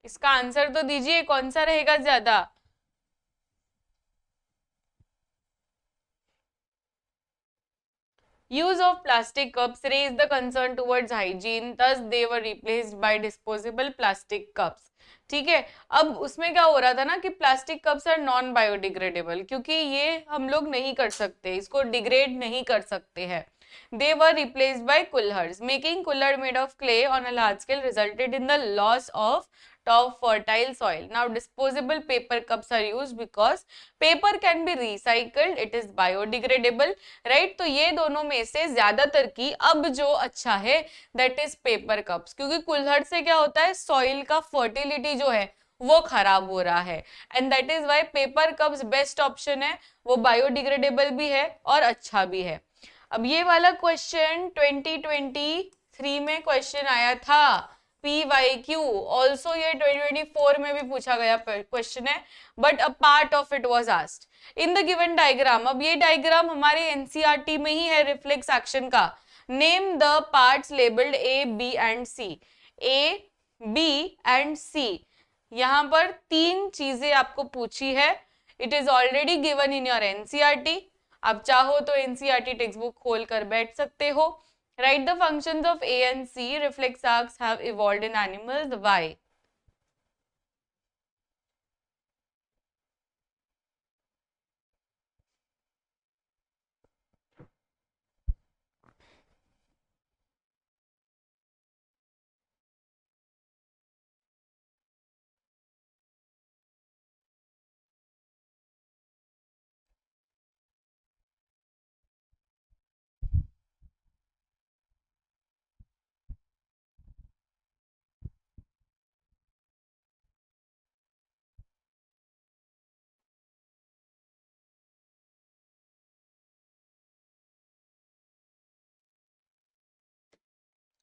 इसका आंसर तो दीजिए, कौन सा रहेगा ज्यादा? Use of plastic cups raised the concern towards hygiene, thus they were replaced by disposable plastic cups. ठीक है, अब उसमें क्या हो रहा था ना कि plastic cups are non biodegradable, क्योंकि ये हम लोग नहीं कर सकते, इसको डिग्रेड नहीं कर सकते हैं. They were replaced by कुल्हड़s. Making कुल्हड़ made of clay on a large scale resulted in the loss of top fertile soil. Now disposable paper cups are used because paper can be recycled, it is biodegradable, right? तो ये दोनों में से ज्यादातर की अब जो अच्छा है that is paper cups, क्योंकि कुल्हड़ से क्या होता है, सॉइल का फर्टिलिटी जो है वो खराब हो रहा है and that is why paper cups best option है. वो बायोडिग्रेडेबल भी है और अच्छा भी है. अब ये वाला क्वेश्चन 2023 में क्वेश्चन आया था PYQ, ऑल्सो ये 2024 में भी पूछा गया क्वेश्चन है, but a part of it was asked in the given diagram. अब ये डायग्राम हमारे NCERT में ही है रिफ्लेक्स एक्शन का. Name the parts labelled A B and C. A B and C, यहाँ पर 3 चीजें आपको पूछी है। It is already given in your NCERT. आप चाहो तो एनसीईआरटी टेक्स्ट बुक खोल कर बैठ सकते हो। Write the functions of A and C, reflex arcs have evolved in animals, why?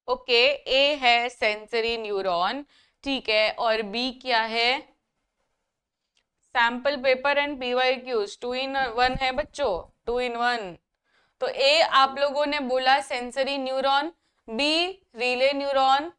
Okay, A है सेंसरी न्यूरॉन, ठीक है, और बी क्या है? Sample paper and PYQs, 2 in 1 है बच्चों, 2 in 1। तो ए आप लोगों ने बोला sensory neuron, B relay neuron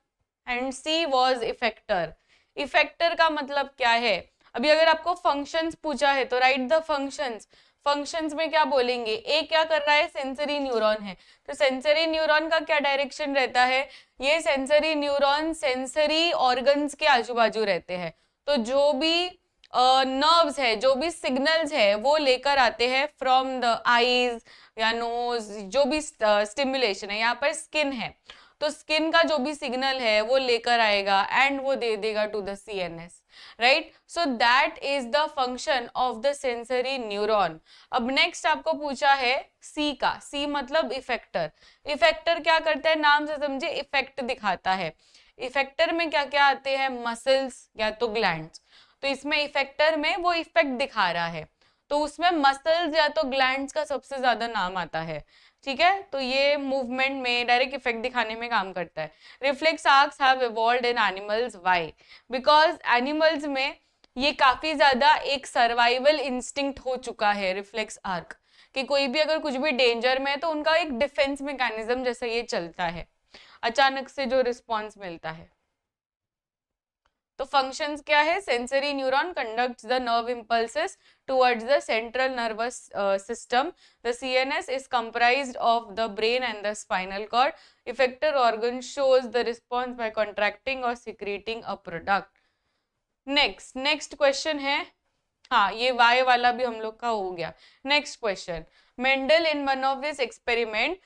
and C was effector. Effector का मतलब क्या है? अभी अगर आपको फंक्शंस पूछा है तो राइट द फंक्शंस। फंक्शंस में क्या बोलेंगे? ए क्या कर रहा है? सेंसरी न्यूरॉन है, तो सेंसरी न्यूरॉन का क्या डायरेक्शन रहता है? ये सेंसरी न्यूरॉन सेंसरी ऑर्गन्स के आजू बाजू रहते हैं, तो जो भी नर्व्स है, जो भी सिग्नल्स है वो लेकर आते हैं फ्रॉम द आईज या नोज, जो भी स्टिमुलेशन है। यहाँ पर स्किन है, तो स्किन का जो भी सिग्नल है वो लेकर आएगा एंड वो दे देगा to the CNS, right? So that is the function of the sensory neuron. अब नेक्स्ट आपको पूछा है सी का। सी मतलब इफेक्टर। इफेक्टर क्या करता है? नाम से समझे, इफेक्ट दिखाता है। इफेक्टर में क्या क्या आते हैं? मसल्स या तो ग्लैंड्स। तो इसमें इफेक्टर में वो इफेक्ट दिखा रहा है, तो उसमें मसल्स या तो ग्लैंड्स का सबसे ज्यादा नाम आता है, ठीक है? तो ये मूवमेंट में डायरेक्ट इफेक्ट दिखाने में काम करता है। Reflex arcs have evolved in animals, why? Because animals में ये काफी ज्यादा एक सर्वाइवल इंस्टिंक्ट हो चुका है, रिफ्लेक्स आर्क, कि कोई भी अगर कुछ भी डेंजर में है तो उनका एक डिफेंस मैकेनिज्म जैसा ये चलता है, अचानक से जो रिस्पॉन्स मिलता है। तो फंक्शंस क्या है? Sensory neuron conducts the nerve impulses towards the central nervous system. The CNS is comprised of the brain and the spinal cord. Effector organ shows the response by contracting or secreting a product. Next question है, हाँ ये Y वाला भी हम लोग का हो गया। Next question, Mendel in one of this experiment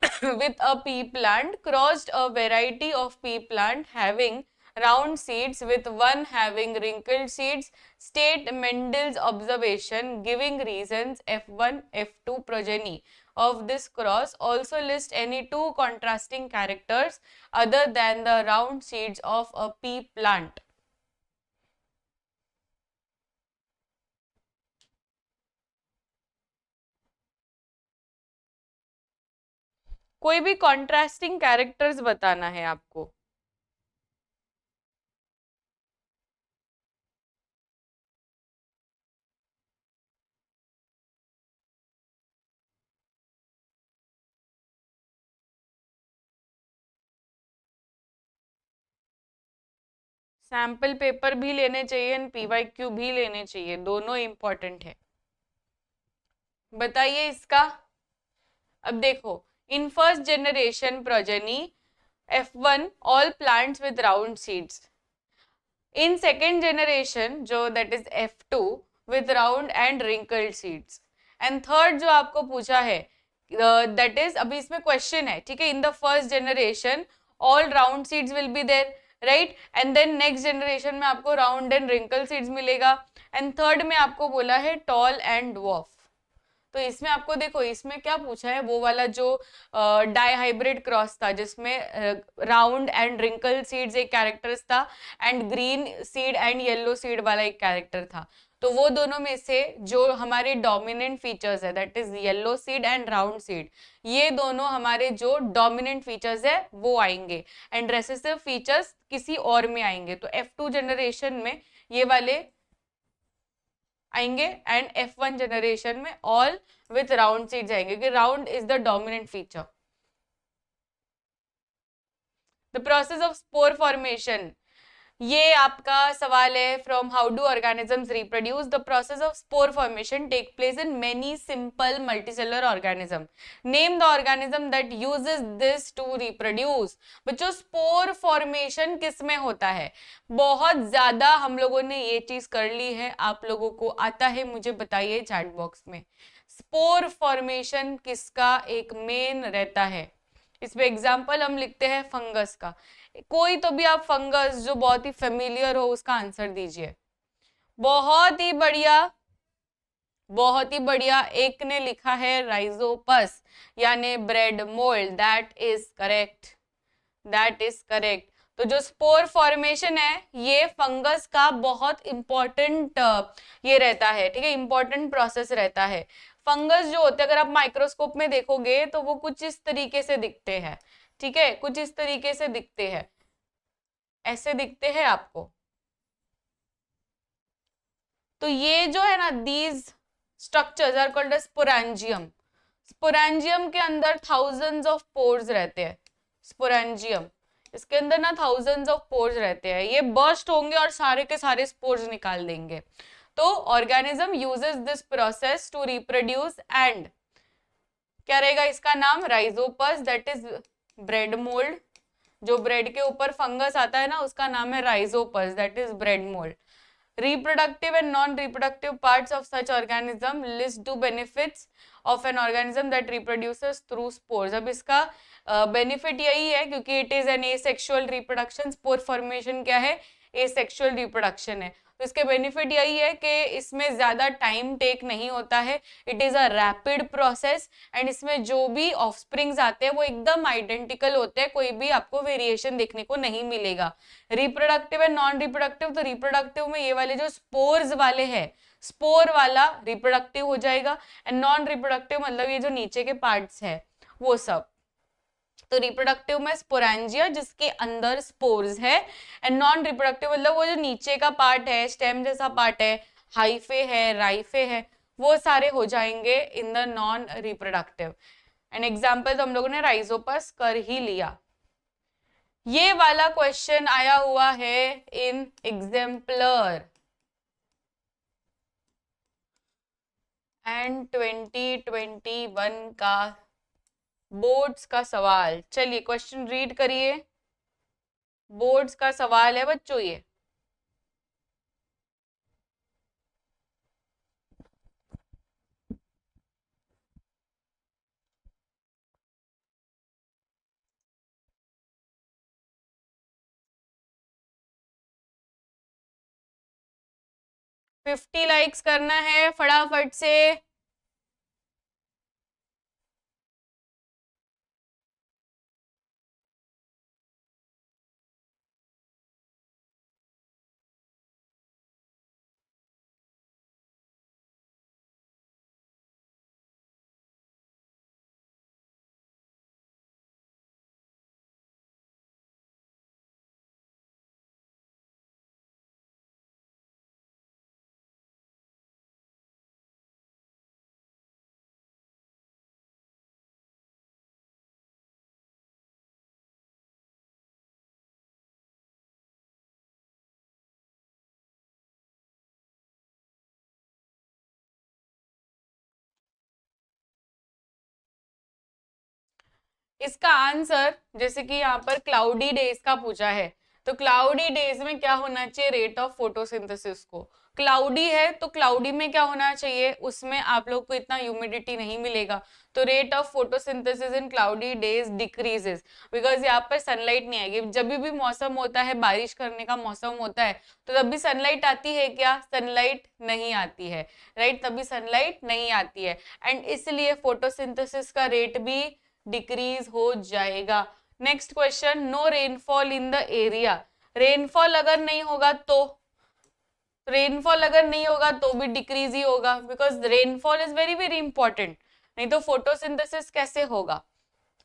with a pea plant crossed a variety of pea plant having round seeds with one having wrinkled seeds. State Mendel's observation giving reasons F1, F2 progeny of this cross. Also list any 2 contrasting characters other than the round seeds of a pea plant. कोई भी contrasting characters बताना है आपको। Sample paper भी लेने चाहिए and PYQ भी लेने चाहिए, दोनों इंपॉर्टेंट है। बताइए इसका। अब देखो, in first generation progeny F1 all plants with round seeds. In second generation जो that is F2 with round and wrinkled seeds. And third जो आपको पूछा है दैट इज, अभी इसमें क्वेश्चन है, ठीक है, in the first generation all round seeds will be there, right? And then next generation में आपको राउंड एंड रिंकल सीड्स मिलेगा। एंड थर्ड में आपको बोला है टॉल एंड ड्वार्फ। तो इसमें आपको देखो, इसमें क्या पूछा है, वो वाला जो डाई हाइब्रिड क्रॉस था जिसमें राउंड एंड रिंकल सीड्स एक कैरेक्टर्स था and green seed and yellow seed वाला एक कैरेक्टर था। तो वो दोनों में से जो हमारे डोमिनेंट फीचर्स है that is yellow seed and round seed, ये दोनों हमारे जो डोमिनेंट फीचर्स है वो आएंगे एंड रेसेसिव फीचर्स किसी और में आएंगे। तो F2 जनरेशन में ये वाले आएंगे एंड F1 जनरेशन में ऑल विथ राउंड सीड्स आएंगे, क्योंकि round is the dominant feature. The process of spore formation, ये आपका सवाल है from how do organisms reproduce. The process of spore formation take place in many simple multicellular organism. Name the organism that uses this to reproduce. बच्चों spore formation किस में होता है? बहुत ज्यादा हम लोगों ने ये चीज कर ली है, आप लोगों को आता है मुझे बताइए चैट बॉक्स में। स्पोर फॉर्मेशन किसका एक मेन रहता है? इसमें एग्जाम्पल हम लिखते हैं फंगस का। कोई तो भी आप फंगस जो बहुत ही फेमिलियर हो उसका आंसर दीजिए। बहुत ही बढ़िया, बहुत ही बढ़िया। एक ने लिखा है राइजोपस यानी bread mould, that is correct, that is correct. तो जो स्पोर फॉर्मेशन है ये फंगस का बहुत इंपॉर्टेंट ये रहता है, ठीक है, इंपॉर्टेंट प्रोसेस रहता है। फंगस जो होते हैं अगर आप माइक्रोस्कोप में देखोगे तो वो कुछ इस तरीके से दिखते हैं, ठीक है, कुछ इस तरीके से दिखते हैं, ऐसे दिखते हैं आपको। तो ये जो है ना, these structures are called as sporangium. Sporangium के अंदर थाउजेंड्स ऑफ पोर्स रहते हैं। स्पोरेंजियम, इसके अंदर ना थाउजेंड्स ऑफ पोर्स रहते हैं, ये बर्स्ट होंगे और सारे के सारे स्पोर्स निकाल देंगे। तो organism uses this process to reproduce and क्या रहेगा इसका नाम? Rhizopus, that is bread mould. जो ब्रेड के ऊपर फंगस आता है ना उसका नाम है Rhizopus, that is bread mould. Reproductive and non-reproductive parts of such organism list do benefits of an organism that reproduces through spores। अब इसका बेनिफिट यही है क्योंकि it is an asexual reproduction. Spore formation क्या है? एसेक्सुअल रिप्रोडक्शन है। तो इसके बेनिफिट यही है कि इसमें ज्यादा टाइम टेक नहीं होता है, it is a rapid process and इसमें जो भी ऑफस्प्रिंग्स आते हैं वो एकदम आइडेंटिकल होते हैं, कोई भी आपको वेरिएशन देखने को नहीं मिलेगा। रिप्रोडक्टिव एंड नॉन रिप्रोडक्टिव, तो रिप्रोडक्टिव में ये वाले जो स्पोर्स वाले हैं, स्पोर वाला रिप्रोडक्टिव हो जाएगा एंड नॉन रिप्रोडक्टिव मतलब ये जो नीचे के पार्ट्स है वो सब। तो रिप्रोडक्टिव में स्पोरेंजिया जिसके अंदर स्पोर्स है एंड नॉन रिप्रोडक्टिव मतलब वो जो नीचे का पार्ट है, स्टेम जैसा पार्ट है, हाइफे है, राइफे है, वो सारे हो जाएंगे in the non reproductive. And example तो हम लोगों ने राइजोपस कर ही लिया। ये वाला क्वेश्चन आया हुआ है इन एग्जाम्पलर एंड 2021 का बोर्ड्स का सवाल। चलिए क्वेश्चन रीड करिए, बोर्ड्स का सवाल है बच्चों ये। फिफ्टी लाइक्स करना है फटाफट से। इसका आंसर जैसे कि यहाँ पर क्लाउडी डेज का पूछा है, तो क्लाउडी डेज में क्या होना चाहिए? रेट ऑफ फोटोसिंथेसिस को। क्लाउडी है तो क्लाउडी में क्या होना चाहिए? उसमें आप लोग को इतना ह्यूमिडिटी नहीं मिलेगा, तो rate of photosynthesis in cloudy days decreases because यहाँ पर सनलाइट नहीं आएगी। जब भी मौसम होता है, बारिश करने का मौसम होता है, तो तब भी सनलाइट आती है क्या? सनलाइट नहीं आती है, राइट, तभी सनलाइट नहीं आती है एंड इसलिए फोटोसिंथेसिस का रेट भी डिक्रीज हो जाएगा। Next question, no rainfall in the area. Rainfall अगर नहीं होगा तो, रेनफॉल अगर नहीं होगा तो भी डिक्रीज ही होगा because rainfall is very very important, नहीं तो फोटोसिंथेसिस कैसे होगा।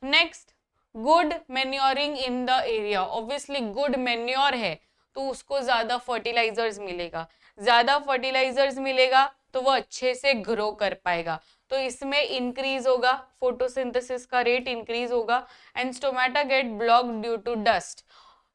Next, good manuring in the area. Obviously good manure है तो उसको ज्यादा फर्टिलाइजर्स मिलेगा, ज्यादा फर्टिलाइजर्स मिलेगा तो वो अच्छे से ग्रो कर पाएगा। तो इसमें इंक्रीज होगा, फोटोसिंथेसिस का रेट इंक्रीज होगा and stomata get blocked due to dust.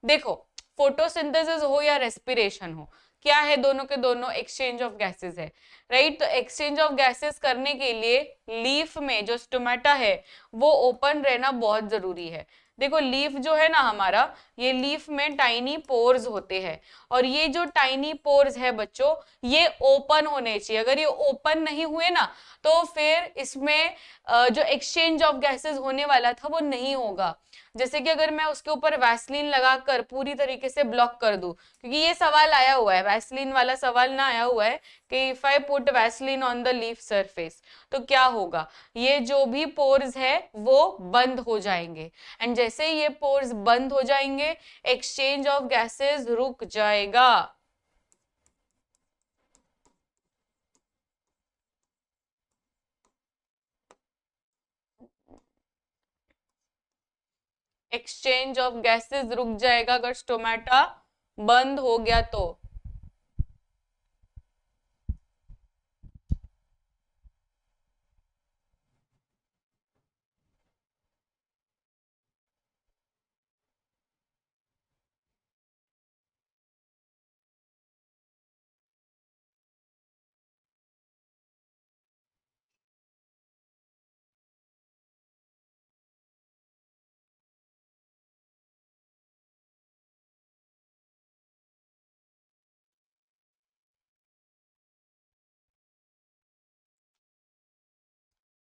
देखो, फोटोसिंथेसिस हो या रेस्पिरेशन हो, क्या है, दोनों के दोनों एक्सचेंज ऑफ गैसेस है, राइट। तो एक्सचेंज ऑफ गैसेस करने के लिए लीफ में जो स्टोमेटा है वो ओपन रहना बहुत जरूरी है। देखो, लीफ जो है ना हमारा, ये लीफ में टाइनी पोर्स होते हैं, और ये जो टाइनी पोर्स है बच्चों, ये ओपन होने चाहिए। अगर ये ओपन नहीं हुए ना, तो फिर इसमें जो एक्सचेंज ऑफ गैसेस होने वाला था वो नहीं होगा। जैसे कि अगर मैं उसके ऊपर वैसलीन लगाकर पूरी तरीके से ब्लॉक कर दूं, क्योंकि ये सवाल आया हुआ है, वैसलीन वाला सवाल ना आया हुआ है कि if I put Vaseline on the leaf surface तो क्या होगा, ये जो भी पोर्स है वो बंद हो जाएंगे, एंड जैसे ही ये पोर्स बंद हो जाएंगे, एक्सचेंज ऑफ गैसेस रुक जाएगा। एक्सचेंज ऑफ गैसेस रुक जाएगा अगर स्टोमेटा बंद हो गया तो।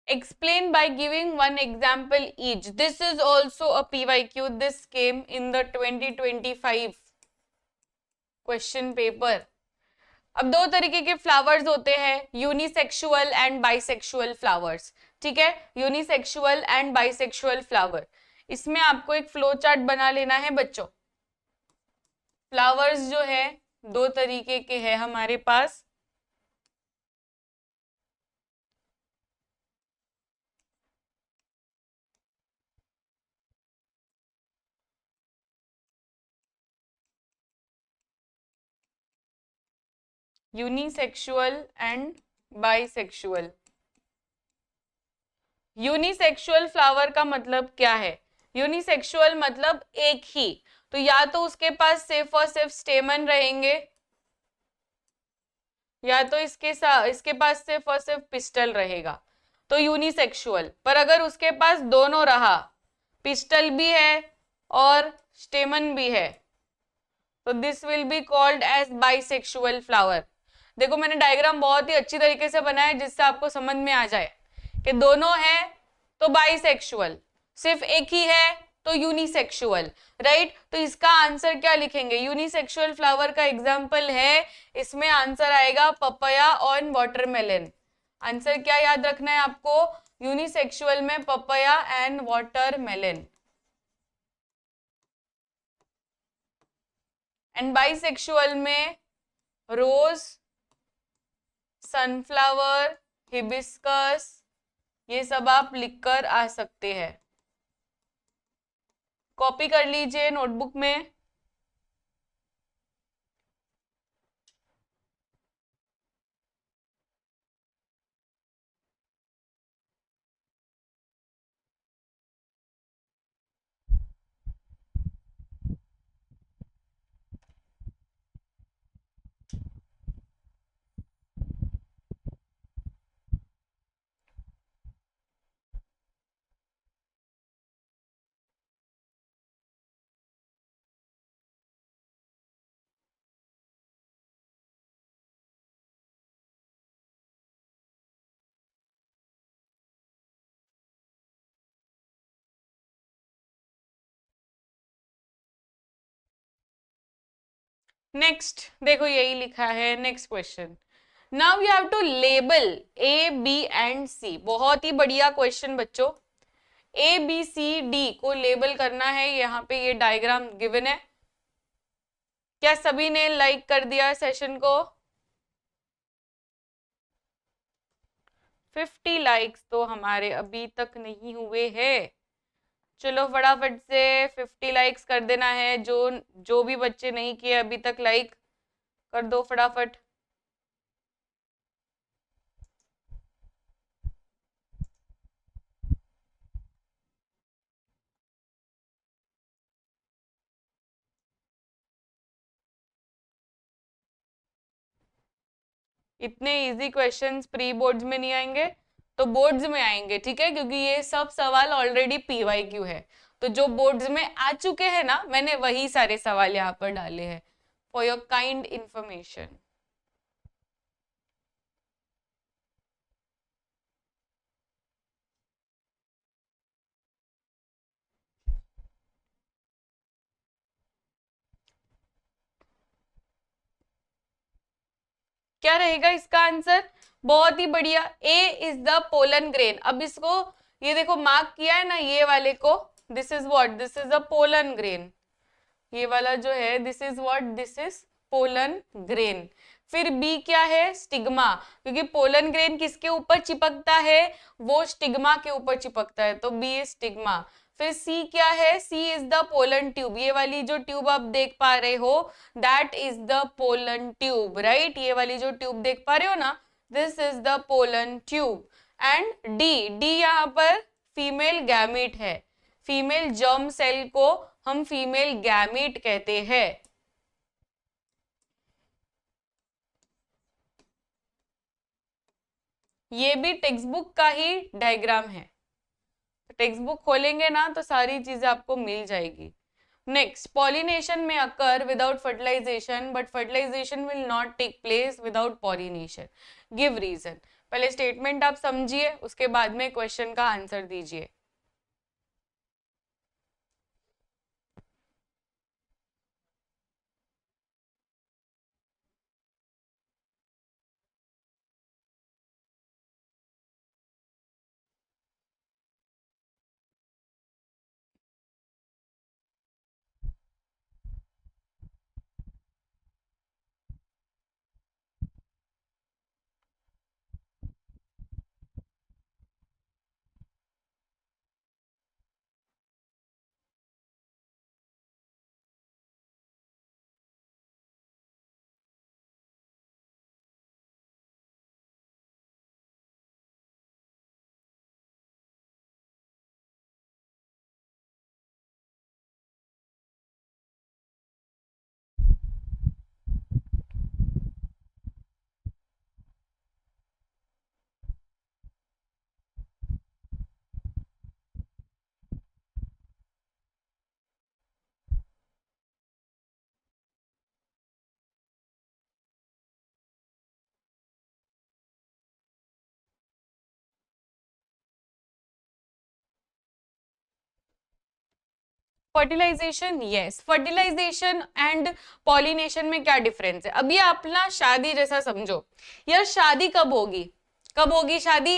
Explain by giving one example each. This is also a PYQ. This came in the 2025 question paper. अब दो तरीके के फ्लावर्स होते हैं, यूनिसेक्सुअल एंड बाइसेक्सुअल फ्लावर्स। ठीक है, यूनिसेक्सुअल एंड बाइसेक्सुअल फ्लावर। इसमें आपको एक फ्लो चार्ट बना लेना है बच्चों। फ्लावर्स जो है दो तरीके के हैं हमारे पास। Unisexual and bisexual. Unisexual flower का मतलब क्या है? यूनिसेक्सुअल मतलब एक ही, तो या तो उसके पास सिर्फ और सिर्फ स्टेमन रहेंगे, या तो इसके पास सिर्फ और सिर्फ पिस्टल रहेगा, तो यूनिसेक्सुअल। पर अगर उसके पास दोनों रहा, पिस्टल भी है और स्टेमन भी है, तो this will be called as bisexual flower. देखो, मैंने डायग्राम बहुत ही अच्छी तरीके से बनाया है जिससे आपको समझ में आ जाए कि दोनों है तो बाइसेक्सुअल, सिर्फ एक ही है तो यूनिसेक्सुअल, राइट। तो इसका आंसर क्या लिखेंगे? यूनिसेक्सुअल फ्लावर का एग्जांपल है, इसमें आंसर आएगा पपाया और वाटरमेलन। आंसर क्या याद रखना है आपको? यूनिसेक्सुअल में papaya and watermelon, and bisexual में रोज, सनफ्लावर, हिबिस्कस, ये सब आप लिखकर आ सकते हैं। कॉपी कर लीजिए नोटबुक में। नेक्स्ट देखो, यही लिखा है next question. Now you have to label A B and C. बहुत ही बढ़िया क्वेश्चन बच्चों। ए बी सी डी को लेबल करना है, यहाँ पे ये डायग्राम गिवन है। क्या सभी ने लाइक कर दिया सेशन को? 50 लाइक्स तो हमारे अभी तक नहीं हुए हैं। चलो फटाफट से 50 लाइक्स कर देना है। जो भी बच्चे नहीं किए अभी तक, लाइक कर दो फटाफट। इतने इजी क्वेश्चंस प्री बोर्ड्स में नहीं आएंगे तो बोर्ड्स में आएंगे, ठीक है, क्योंकि ये सब सवाल ऑलरेडी PYQ है। तो जो बोर्ड्स में आ चुके हैं ना, मैंने वही सारे सवाल यहाँ पर डाले हैं फॉर योर काइंड इंफॉर्मेशन। क्या रहेगा इसका आंसर? बहुत ही बढ़िया, ए इज द पोलन ग्रेन। अब इसको ये देखो मार्क किया है ना, ये वाले को, this is what, this is a pollen grain. ये वाला जो है this is what, this is pollen grain. फिर बी क्या है? स्टिग्मा, क्योंकि पोलन ग्रेन किसके ऊपर चिपकता है? वो स्टिग्मा के ऊपर चिपकता है, तो बी इज स्टिग्मा। फिर सी क्या है? सी इज द पोलन ट्यूब। ये वाली जो ट्यूब आप देख पा रहे हो that is the pollen tube, right. ये वाली जो ट्यूब देख पा रहे हो ना, this is the pollen tube. And D, D यहाँ पर फीमेल गैमीट है। फीमेल जर्म सेल को हम फीमेल गैमीट कहते हैं। ये भी टेक्स्ट बुक का ही डायग्राम है, टेक्स्ट बुक खोलेंगे ना तो सारी चीजें आपको मिल जाएगी। Next, pollination may occur without fertilisation but fertilisation will not take place without pollination, give reason. पहले स्टेटमेंट आप समझिए, उसके बाद में क्वेश्चन का आंसर दीजिए। Fertilisation, yes, fertilisation and pollination में क्या डिफरेंस है? अब ये अपना शादी जैसा समझो। यार शादी कब होगी? कब होगी शादी?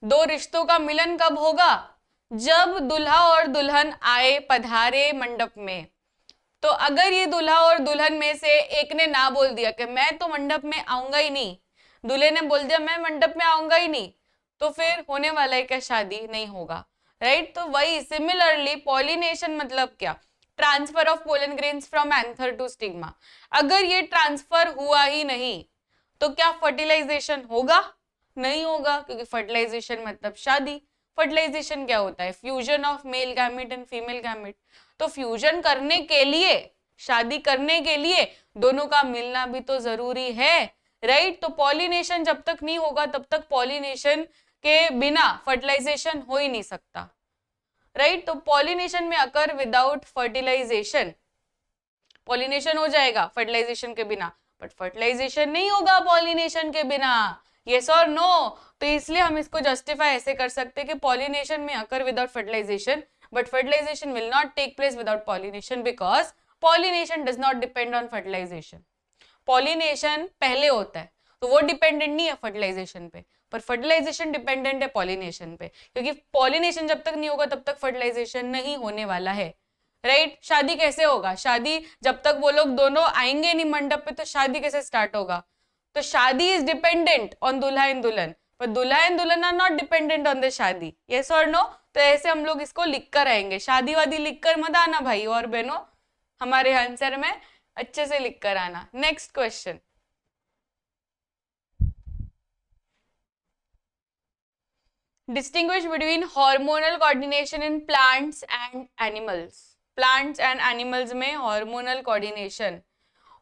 दो रिश्तों का मिलन कब होगा? जब दूल्हा और दुल्हन आए, पधारे मंडप में। तो अगर ये दूल्हा और दुल्हन में से एक ने ना बोल दिया कि मैं तो मंडप में आऊंगा ही नहीं, दूल्हे ने बोल दिया मैं मंडप में आऊंगा ही नहीं, तो फिर होने वाला है क्या? शादी नहीं होगा, राइट। तो वही सिमिलरली पॉलिनेशन मतलब क्या? Transfer of pollen grains from anther to stigma. अगर ये ट्रांसफर हुआ ही नहीं तो क्या फर्टिलाइजेशन होगा? नहीं होगा, क्योंकि फर्टिलाइजेशन मतलब शादी। फर्टिलाइजेशन क्या होता है? Fusion of male gamete and female gamete. तो फ्यूजन करने के लिए, शादी करने के लिए दोनों का मिलना भी तो जरूरी है, राइट। तो पॉलिनेशन जब तक नहीं होगा तब तक पॉलिनेशन के बिना फर्टिलाइजेशन हो ही नहीं सकता, राइट। तो pollination may occur without fertilisation, pollination हो जाएगा फर्टिलाइजेशन के बिना, बट फर्टिलाइजेशन नहीं होगा पॉलिनेशन के बिना, यस और नो। तो इसलिए हम इसको जस्टिफाई ऐसे कर सकते हैं कि pollination may occur without fertilisation but fertilisation will not take place without pollination because pollination does not depend on fertilisation. Pollination पहले होता है तो वो डिपेंडेंट नहीं है फर्टिलाइजेशन पे, पर फर्टिलाइजेशन डिपेंडेंट है पॉलिनेशन पे, क्योंकि पॉलिनेशन जब तक नहीं होगा तब तक फर्टिलाइजेशन नहीं होने वाला है, राइट। शादी कैसे होगा? शादी जब तक वो लोग दोनों आएंगे नहीं मंडप पे तो शादी कैसे स्टार्ट होगा? तो shaadi is dependent on dulha and dulhan, पर dulha and dulhan are not dependent on the shaadi, yes और नो। तो ऐसे हम लोग इसको लिख कर आएंगे, शादी वादी लिख कर मत आना भाई और बहनों, हमारे आंसर में अच्छे से लिख कर आना। Next question, distinguish between hormonal coordination in plants and animals। plants and animals में hormonal coordination,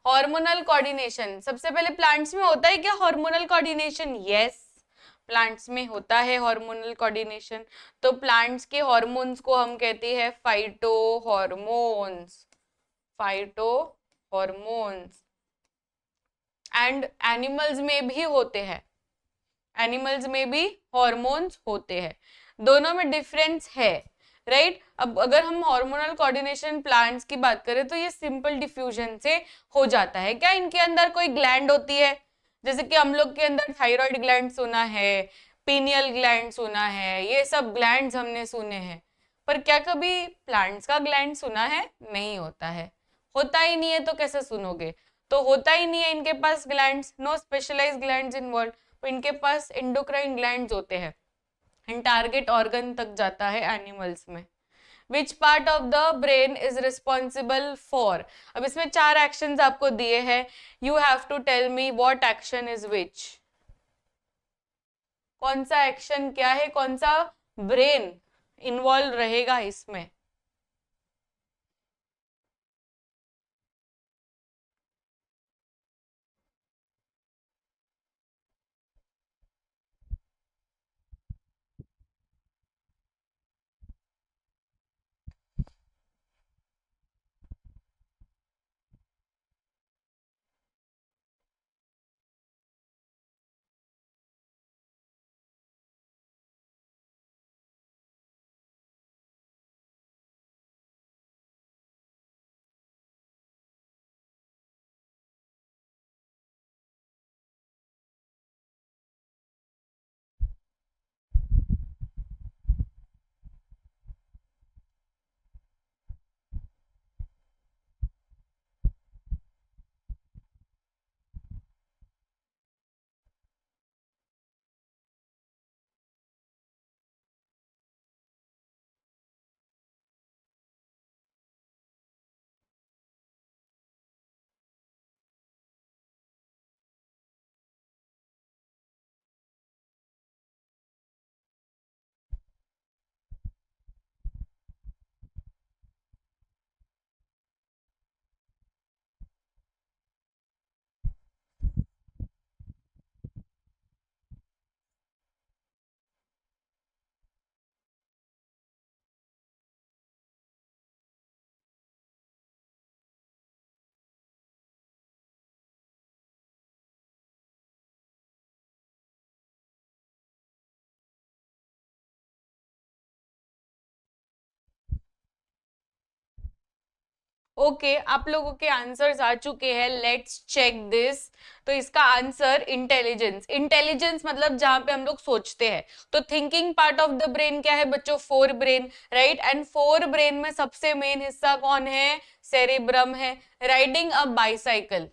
हार्मोनल कोऑर्डिनेशन सबसे पहले प्लांट्स में होता है क्या हार्मोनल कोऑर्डिनेशन? यस, प्लांट्स में होता है हार्मोनल कोऑर्डिनेशन। तो प्लांट्स के हार्मोन्स को हम कहते हैं phyto hormones, phyto hormones. And animals में भी होते हैं, एनिमल्स में भी हार्मोन्स होते हैं, दोनों में डिफरेंस है, राइट। अब अगर हम हार्मोनल कोऑर्डिनेशन प्लांट्स की बात करें तो ये सिंपल डिफ्यूजन से हो जाता है। क्या इनके अंदर कोई ग्लैंड होती है? जैसे कि हम लोग के अंदर थायराइड ग्लैंड सुना है, पीनियल ग्लैंड सुना है, ये सब ग्लैंड्स हमने सुने हैं, पर क्या कभी प्लांट्स का ग्लैंड सुना है? नहीं होता है, होता ही नहीं है तो कैसे सुनोगे? तो होता ही नहीं है इनके पास glands, no specialised glands involve. तो इनके पास एंडोक्राइन ग्लैंड्स होते हैं, एंड टारगेट ऑर्गन तक जाता है एनिमल्स में। Which part of the brain is responsible for? अब इसमें 4 एक्शंस आपको दिए हैं, you have to tell me what action is which. कौन सा एक्शन क्या है, कौन सा ब्रेन इन्वॉल्व रहेगा इसमें? ओके, आप लोगों के आंसर्स आ चुके हैं, लेट्स चेक दिस। तो इसका आंसर इंटेलिजेंस, इंटेलिजेंस मतलब जहां पे हम लोग सोचते हैं। तो thinking part of the brain क्या है बच्चों? Fore brain, right. And fore brain में सबसे मेन हिस्सा कौन है? सेरेब्रम है। Riding a bicycle,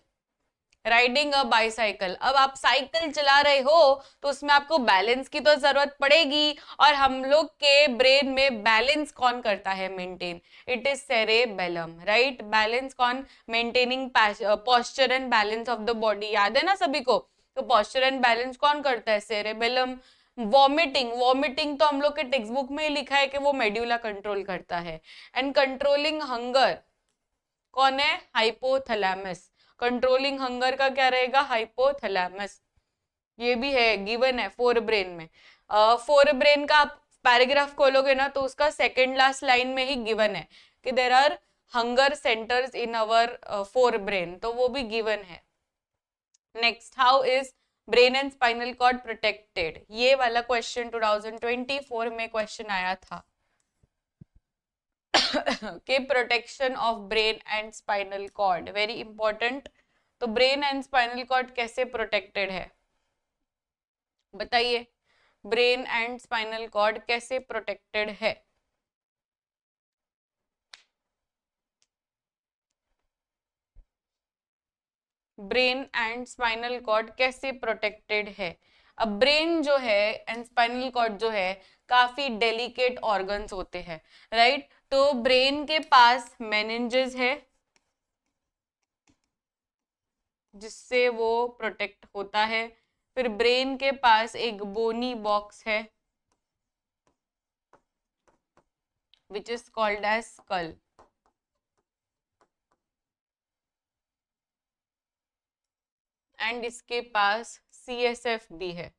riding a bicycle, अब आप साइकिल चला रहे हो तो उसमें आपको बैलेंस की तो जरूरत पड़ेगी, और हम लोग के ब्रेन में बैलेंस कौन करता है maintain? It is cerebellum, right. Balance कौन? Maintaining posture and balance of the body, याद है ना सभी को? तो पोस्चर एंड बैलेंस कौन करता है? सेरेबेलम। वॉमिटिंग, वॉमिटिंग तो हम लोग के टेक्स्ट बुक में ही लिखा है कि वो मेड्यूला कंट्रोल करता है। एंड कंट्रोलिंग हंगर कौन है? हाइपोथैलेमस। कंट्रोलिंग हंगर का क्या रहेगा? हाइपोथैलेमस। ये भी है, गिवन है फोर ब्रेन में। फोर ब्रेन का आप पैराग्राफ खोलोगे ना तो उसका सेकंड लास्ट लाइन में ही गिवन है कि there are hunger centres in our forebrain, तो वो भी गिवन है। Next, how is brain and spinal cord protected? ये वाला क्वेश्चन 2024 में क्वेश्चन आया था के protection of brain and spinal cord, very important. तो ब्रेन एंड स्पाइनल कॉर्ड कैसे प्रोटेक्टेड है बताइए? ब्रेन एंड स्पाइनल कॉर्ड कैसे प्रोटेक्टेड है? ब्रेन एंड स्पाइनल कॉर्ड कैसे प्रोटेक्टेड है? अब ब्रेन जो है एंड स्पाइनल कॉर्ड जो है काफी डेलिकेट ऑर्गन्स होते हैं, राइट। तो ब्रेन के पास मेनिंजेस है जिससे वो प्रोटेक्ट होता है। फिर ब्रेन के पास एक बोनी बॉक्स है which is called as skull. And इसके पास CSF भी है,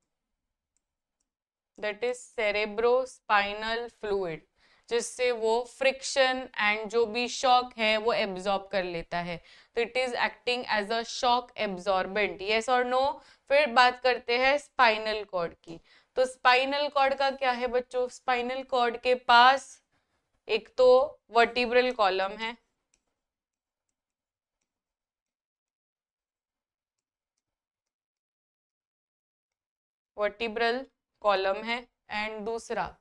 दैट इज सेरेब्रोस्पाइनल फ्लूइड, जिससे वो फ्रिक्शन एंड जो भी शॉक है वो एब्जॉर्ब कर लेता है। तो it is acting as a shock absorbent, yes और नो। फिर बात करते हैं स्पाइनल कॉर्ड की। तो स्पाइनल कॉर्ड का क्या है बच्चों? स्पाइनल कॉर्ड के पास एक तो वर्टिब्रल कॉलम है, वर्टिब्रल कॉलम है, एंड दूसरा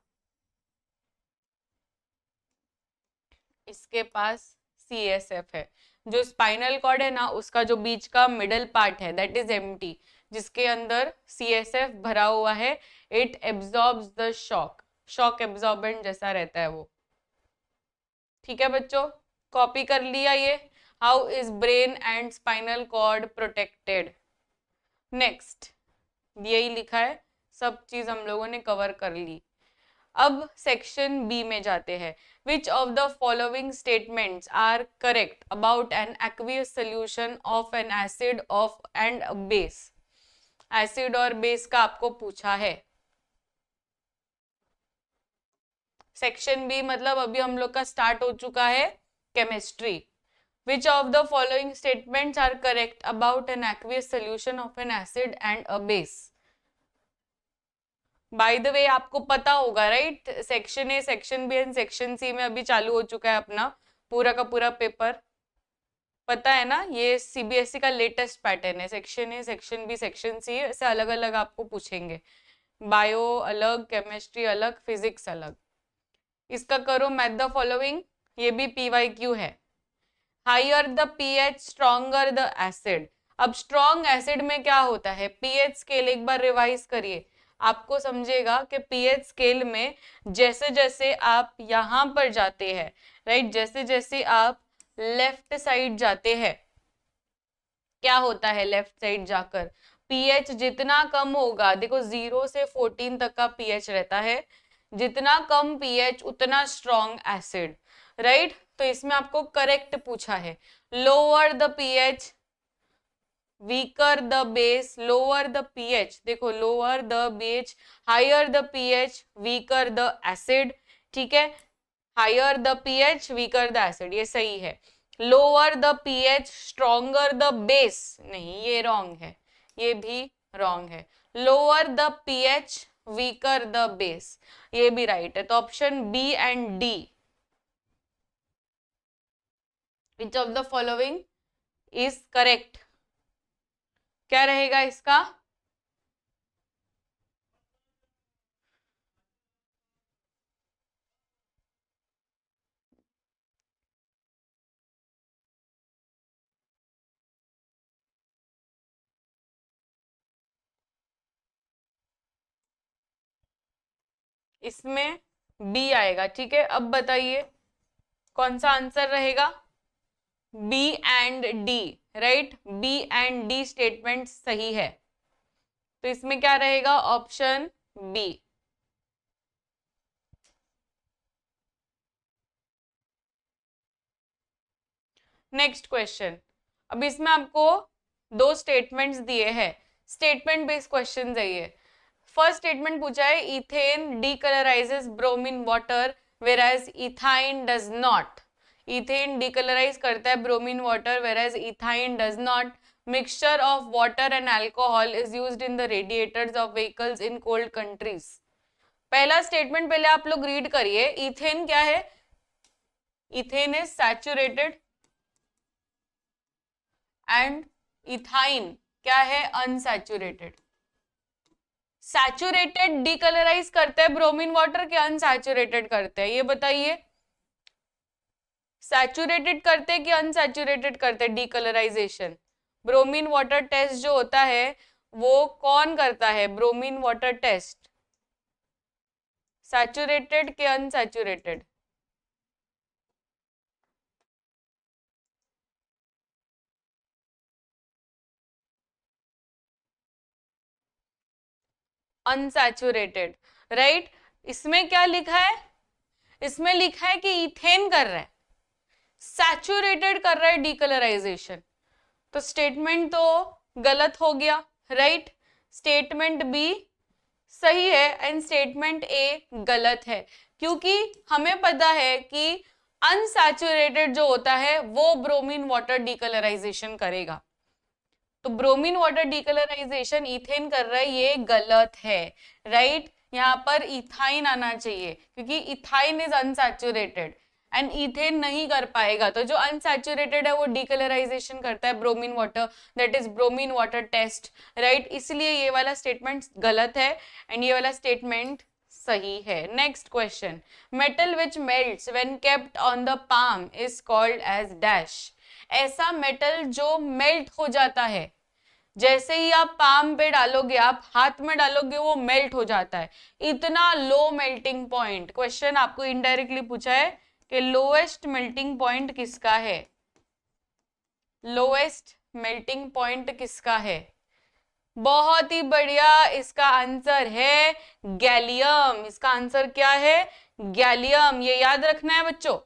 इसके पास CSF है। जो स्पाइनल कॉर्ड है ना, उसका जो बीच का मिडल पार्ट है दैट इज एम्प्टी, जिसके अंदर CSF भरा हुआ है। It absorbs the shock, shock absorbent जैसा रहता है वो। ठीक है बच्चों, कॉपी कर लिया ये। How is brain and spinal cord protected? Next, यही लिखा है, सब चीज हम लोगों ने कवर कर ली। अब सेक्शन बी में जाते हैं। Which of the following statements are correct about an aqueous solution of an acid of and base? Acid और बेस का आपको पूछा है। सेक्शन बी मतलब अभी हम लोग का स्टार्ट हो चुका है chemistry. Which of the following statements are correct about an aqueous solution of an acid and a base? By the way आपको पता होगा right, section A, section B and section C में अभी चालू हो चुका है अपना पूरा का पूरा पेपर, पता है ना? ये CBSE का लेटेस्ट पैटर्न है। Section A, section B, section C, ऐसे अलग अलग आपको पूछेंगे। बायो अलग, केमिस्ट्री अलग, फिजिक्स अलग। इसका करो मैथ द फॉलोइंग, ये भी PYQ है। Higher the pH stronger the acid. अब स्ट्रॉन्ग एसिड में क्या होता है? pH स्केल एक बार रिवाइज करिए, आपको समझेगा कि pH स्केल में जैसे जैसे आप यहां पर जाते हैं राइट, जैसे जैसे आप लेफ्ट साइड जाते हैं, क्या होता है लेफ्ट साइड जाकर? pH जितना कम होगा, देखो 0 से 14 तक का pH रहता है, जितना कम pH उतना स्ट्रॉन्ग एसिड राइट। तो इसमें आपको करेक्ट पूछा है। Lower the pH weaker the base, lower the pH, देखो lower the pH, higher the pH weaker the acid. ठीक है, higher the pH weaker the acid, ये सही है। Lower the pH stronger the base, नहीं ये रॉन्ग है, ये भी रॉन्ग है। Lower the pH weaker the base, ये भी राइट है। तो option B and D, which of the following is correct? क्या रहेगा इसका? इसमें बी आएगा। ठीक है, अब बताइए कौन सा आंसर रहेगा? B and D right, B and D statement सही है। तो इसमें क्या रहेगा? Option B. नेक्स्ट क्वेश्चन, अब इसमें आपको दो स्टेटमेंट्स दिए हैं, स्टेटमेंट बेस्ड क्वेश्चन है ये। फर्स्ट स्टेटमेंट पूछा है ethane decolourises bromine water whereas ethyne does not. Ethane decolourise करता है bromine water whereas ethyne does not. Mixture of water and alcohol is used in the radiators of vehicles in cold countries. पहला statement पहले आप लोग read करिए। Ethane क्या है? Ethane is saturated and ethyne क्या है? अनसैचुरेटेड। सैचुरेटेड डीकलराइज करते हैं ब्रोमीन वाटर के अनसैचुरेटेड करते हैं? ये बताइए, सैचुरेटेड करते हैं कि अनसैचुरेटेड करते हैं डीकलराइजेशन? ब्रोमीन वाटर टेस्ट जो होता है वो कौन करता है? ब्रोमीन वाटर टेस्ट सैचुरेटेड के अनसैचुरेटेड? Unsaturated right. इसमें क्या लिखा है? इसमें लिखा है कि इथेन कर रहा है, सैचुरेटेड कर रहा है डीकलराइजेशन। तो स्टेटमेंट तो गलत हो गया, राइट। स्टेटमेंट बी सही है एंड स्टेटमेंट ए गलत है, क्योंकि हमें पता है कि अनसैचुरेटेड जो होता है वो ब्रोमीन वाटर डीकलराइजेशन करेगा। तो ब्रोमीन वाटर डीकलराइजेशन इथेन कर रहा है, ये गलत है, राइट। यहाँ पर इथाइन आना चाहिए, क्योंकि ethyne is unsaturated and ethane नहीं कर पाएगा। तो जो अनसैचुरेटेड है वो डीकलराइजेशन करता है bromine water, that is bromine water test, right. इसलिए ये वाला स्टेटमेंट गलत है एंड ये वाला स्टेटमेंट सही है। Next question, metal which melts when kept on the palm is called as dash. ऐसा मेटल जो मेल्ट हो जाता है, जैसे ही आप पाम पे डालोगे, आप हाथ में डालोगे, वो मेल्ट हो जाता है। इतना लो मेल्टिंग पॉइंट, क्वेश्चन आपको इनडायरेक्टली पूछा है कि लोएस्ट मेल्टिंग पॉइंट किसका है, लोएस्ट मेल्टिंग पॉइंट किसका है। बहुत ही बढ़िया, इसका आंसर है गैलियम। इसका आंसर क्या है, गैलियम। ये याद रखना है बच्चों।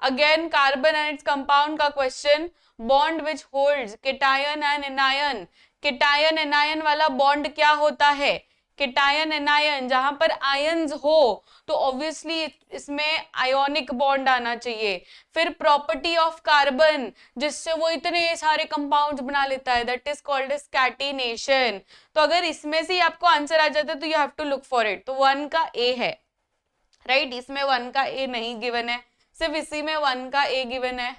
Again carbon and its compound का question, bond which holds cation and anion. Cation anion वाला बॉन्ड क्या होता है, केटायन एनायन, जहां पर आयंस हो तो ऑब्वियसली इसमें आयोनिक बॉन्ड आना चाहिए। फिर प्रॉपर्टी ऑफ कार्बन, जिससे वो इतने सारे कंपाउंड्स बना लेता है, that is called as catenation. तो अगर इसमें से आपको आंसर आ जाता है तो you have to look for it. तो 1 का ए है, राइट। इसमें 1 का ए नहीं गिवन है, सिर्फ इसी में 1 का ए गिवन है।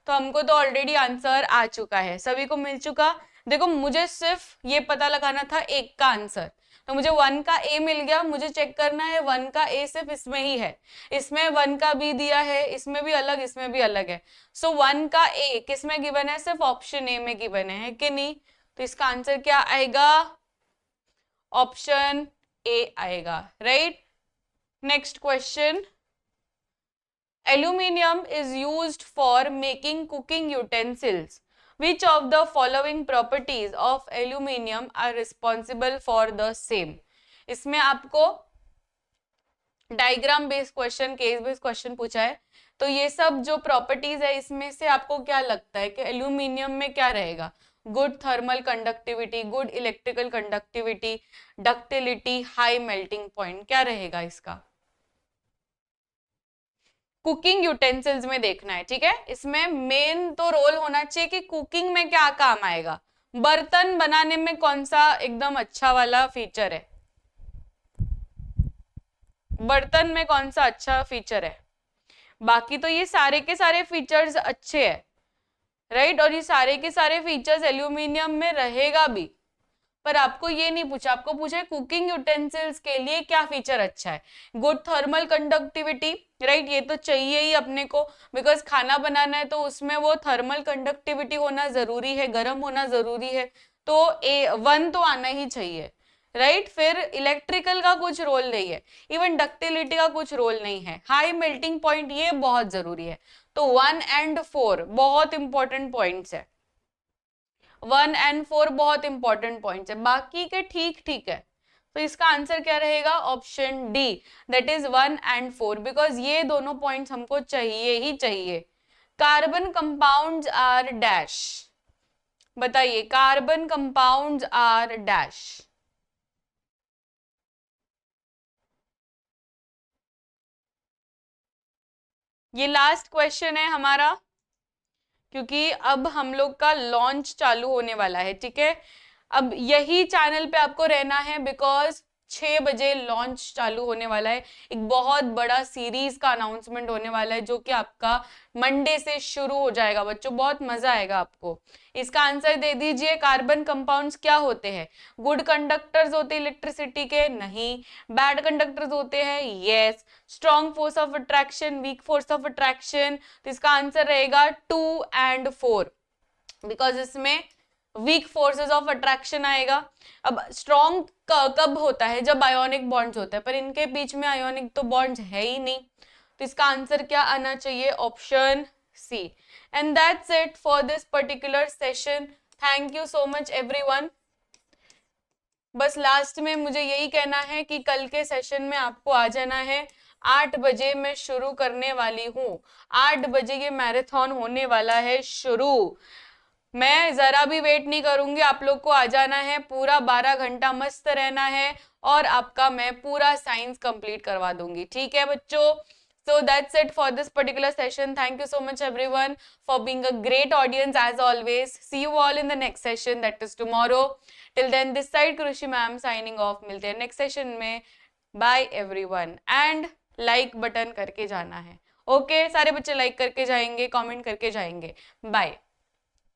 तो हमको तो ऑलरेडी आंसर आ चुका है, सभी को मिल चुका। देखो मुझे सिर्फ ये पता लगाना था एक का आंसर, तो मुझे 1 का ए मिल गया। मुझे चेक करना है 1 का ए सिर्फ इसमें ही है, इसमें 1 का बी दिया है, इसमें भी अलग, इसमें भी अलग है। सो 1 का ए किस में गिवन है, सिर्फ ऑप्शन ए में गिवन है कि नहीं। तो इसका आंसर क्या आएगा, ऑप्शन ए आएगा, right. Next question, Aluminium is used for making cooking utensils. Which of the following properties of aluminium are responsible for the same? इसमें आपको diagram based question, case based question पूछा है। तो ये सब जो प्रॉपर्टीज है इसमें से आपको क्या लगता है कि एल्यूमिनियम में क्या रहेगा, good thermal conductivity, good electrical conductivity, ductility, high melting point, क्या रहेगा इसका। कुकिंग यूटेंसिल्स में देखना है, ठीक है। इसमें मेन तो रोल होना चाहिए कि कुकिंग में क्या काम आएगा, बर्तन बनाने में कौन सा एकदम अच्छा वाला फीचर है, बर्तन में कौन सा अच्छा फीचर है। बाकी तो ये सारे के सारे फीचर्स अच्छे हैं, राइट। और ये सारे के सारे फीचर्स एल्यूमिनियम में रहेगा भी, पर आपको ये नहीं पूछा, आपको पूछा है कुकिंग यूटेंसिल्स के लिए क्या फीचर अच्छा है, गुड थर्मल कंडक्टिविटी, राइट। ये तो चाहिए ही अपने को, बिकॉज खाना बनाना है तो उसमें वो थर्मल कंडक्टिविटी होना जरूरी है, गर्म होना जरूरी है। तो A1 तो आना ही चाहिए, राइट। फिर इलेक्ट्रिकल का कुछ रोल नहीं है, इवन डक्टिलिटी का कुछ रोल नहीं है, हाई मेल्टिंग पॉइंट ये बहुत जरूरी है। तो 1 and 4 बहुत इंपॉर्टेंट पॉइंट्स है, 1 and 4 बहुत इंपॉर्टेंट पॉइंट्स है, बाकी के ठीक ठीक है। तो इसका आंसर क्या रहेगा, option D, that is 1 and 4, because ये दोनों पॉइंट्स हमको चाहिए ही चाहिए। कार्बन कंपाउंड्स आर डैश, बताइए कार्बन कंपाउंड्स आर डैश। ये लास्ट क्वेश्चन है हमारा, क्योंकि अब हम लोग का लॉन्च चालू होने वाला है, ठीक है। अब यही चैनल पे आपको रहना है, बिकॉज 6 बजे लॉन्च चालू होने वाला है। एक बहुत बड़ा सीरीज का अनाउंसमेंट होने वाला है, जो कि आपका मंडे से शुरू हो जाएगा बच्चों, बहुत मजा आएगा आपको। इसका आंसर दे दीजिए, कार्बन कंपाउंड्स क्या होते हैं, गुड कंडक्टर्स होते हैं इलेक्ट्रिसिटी के, नहीं। बैड कंडक्टर्स होते हैं, yes. Strong force of attraction, weak force of attraction. तो इसका आंसर रहेगा 2 and 4, बिकॉज इसमें वीक फोर्सेस ऑफ अट्रैक्शन आएगा। अब स्ट्रॉन्ग कब होता है, जब आयोनिक बॉन्ड्स होते हैं, पर इनके बीच में आयोनिक तो बॉन्ड्स है ही नहीं। तो इसका आंसर क्या आना चाहिए, option C. And that's it for this particular session. Thank you so much everyone. बस लास्ट में मुझे यही कहना है कि कल के सेशन में आपको आ जाना है। 8 बजे मैं शुरू करने वाली हूँ, 8 बजे ये मैराथन होने वाला है शुरू। मैं जरा भी वेट नहीं करूंगी, आप लोग को आ जाना है, पूरा 12 घंटा मस्त रहना है और आपका मैं पूरा साइंस कंप्लीट करवा दूंगी, ठीक है बच्चों। So that's it for this particular session. Thank you so much everyone for being a great audience as always. See you all in the next session, that is tomorrow. Till then, this side Krushi ma'am signing off. मिलते हैं next session में. Bye everyone. And like button करके जाना है. Okay, सारे बच्चे like करके जाएंगे, comment करके जाएंगे. Bye.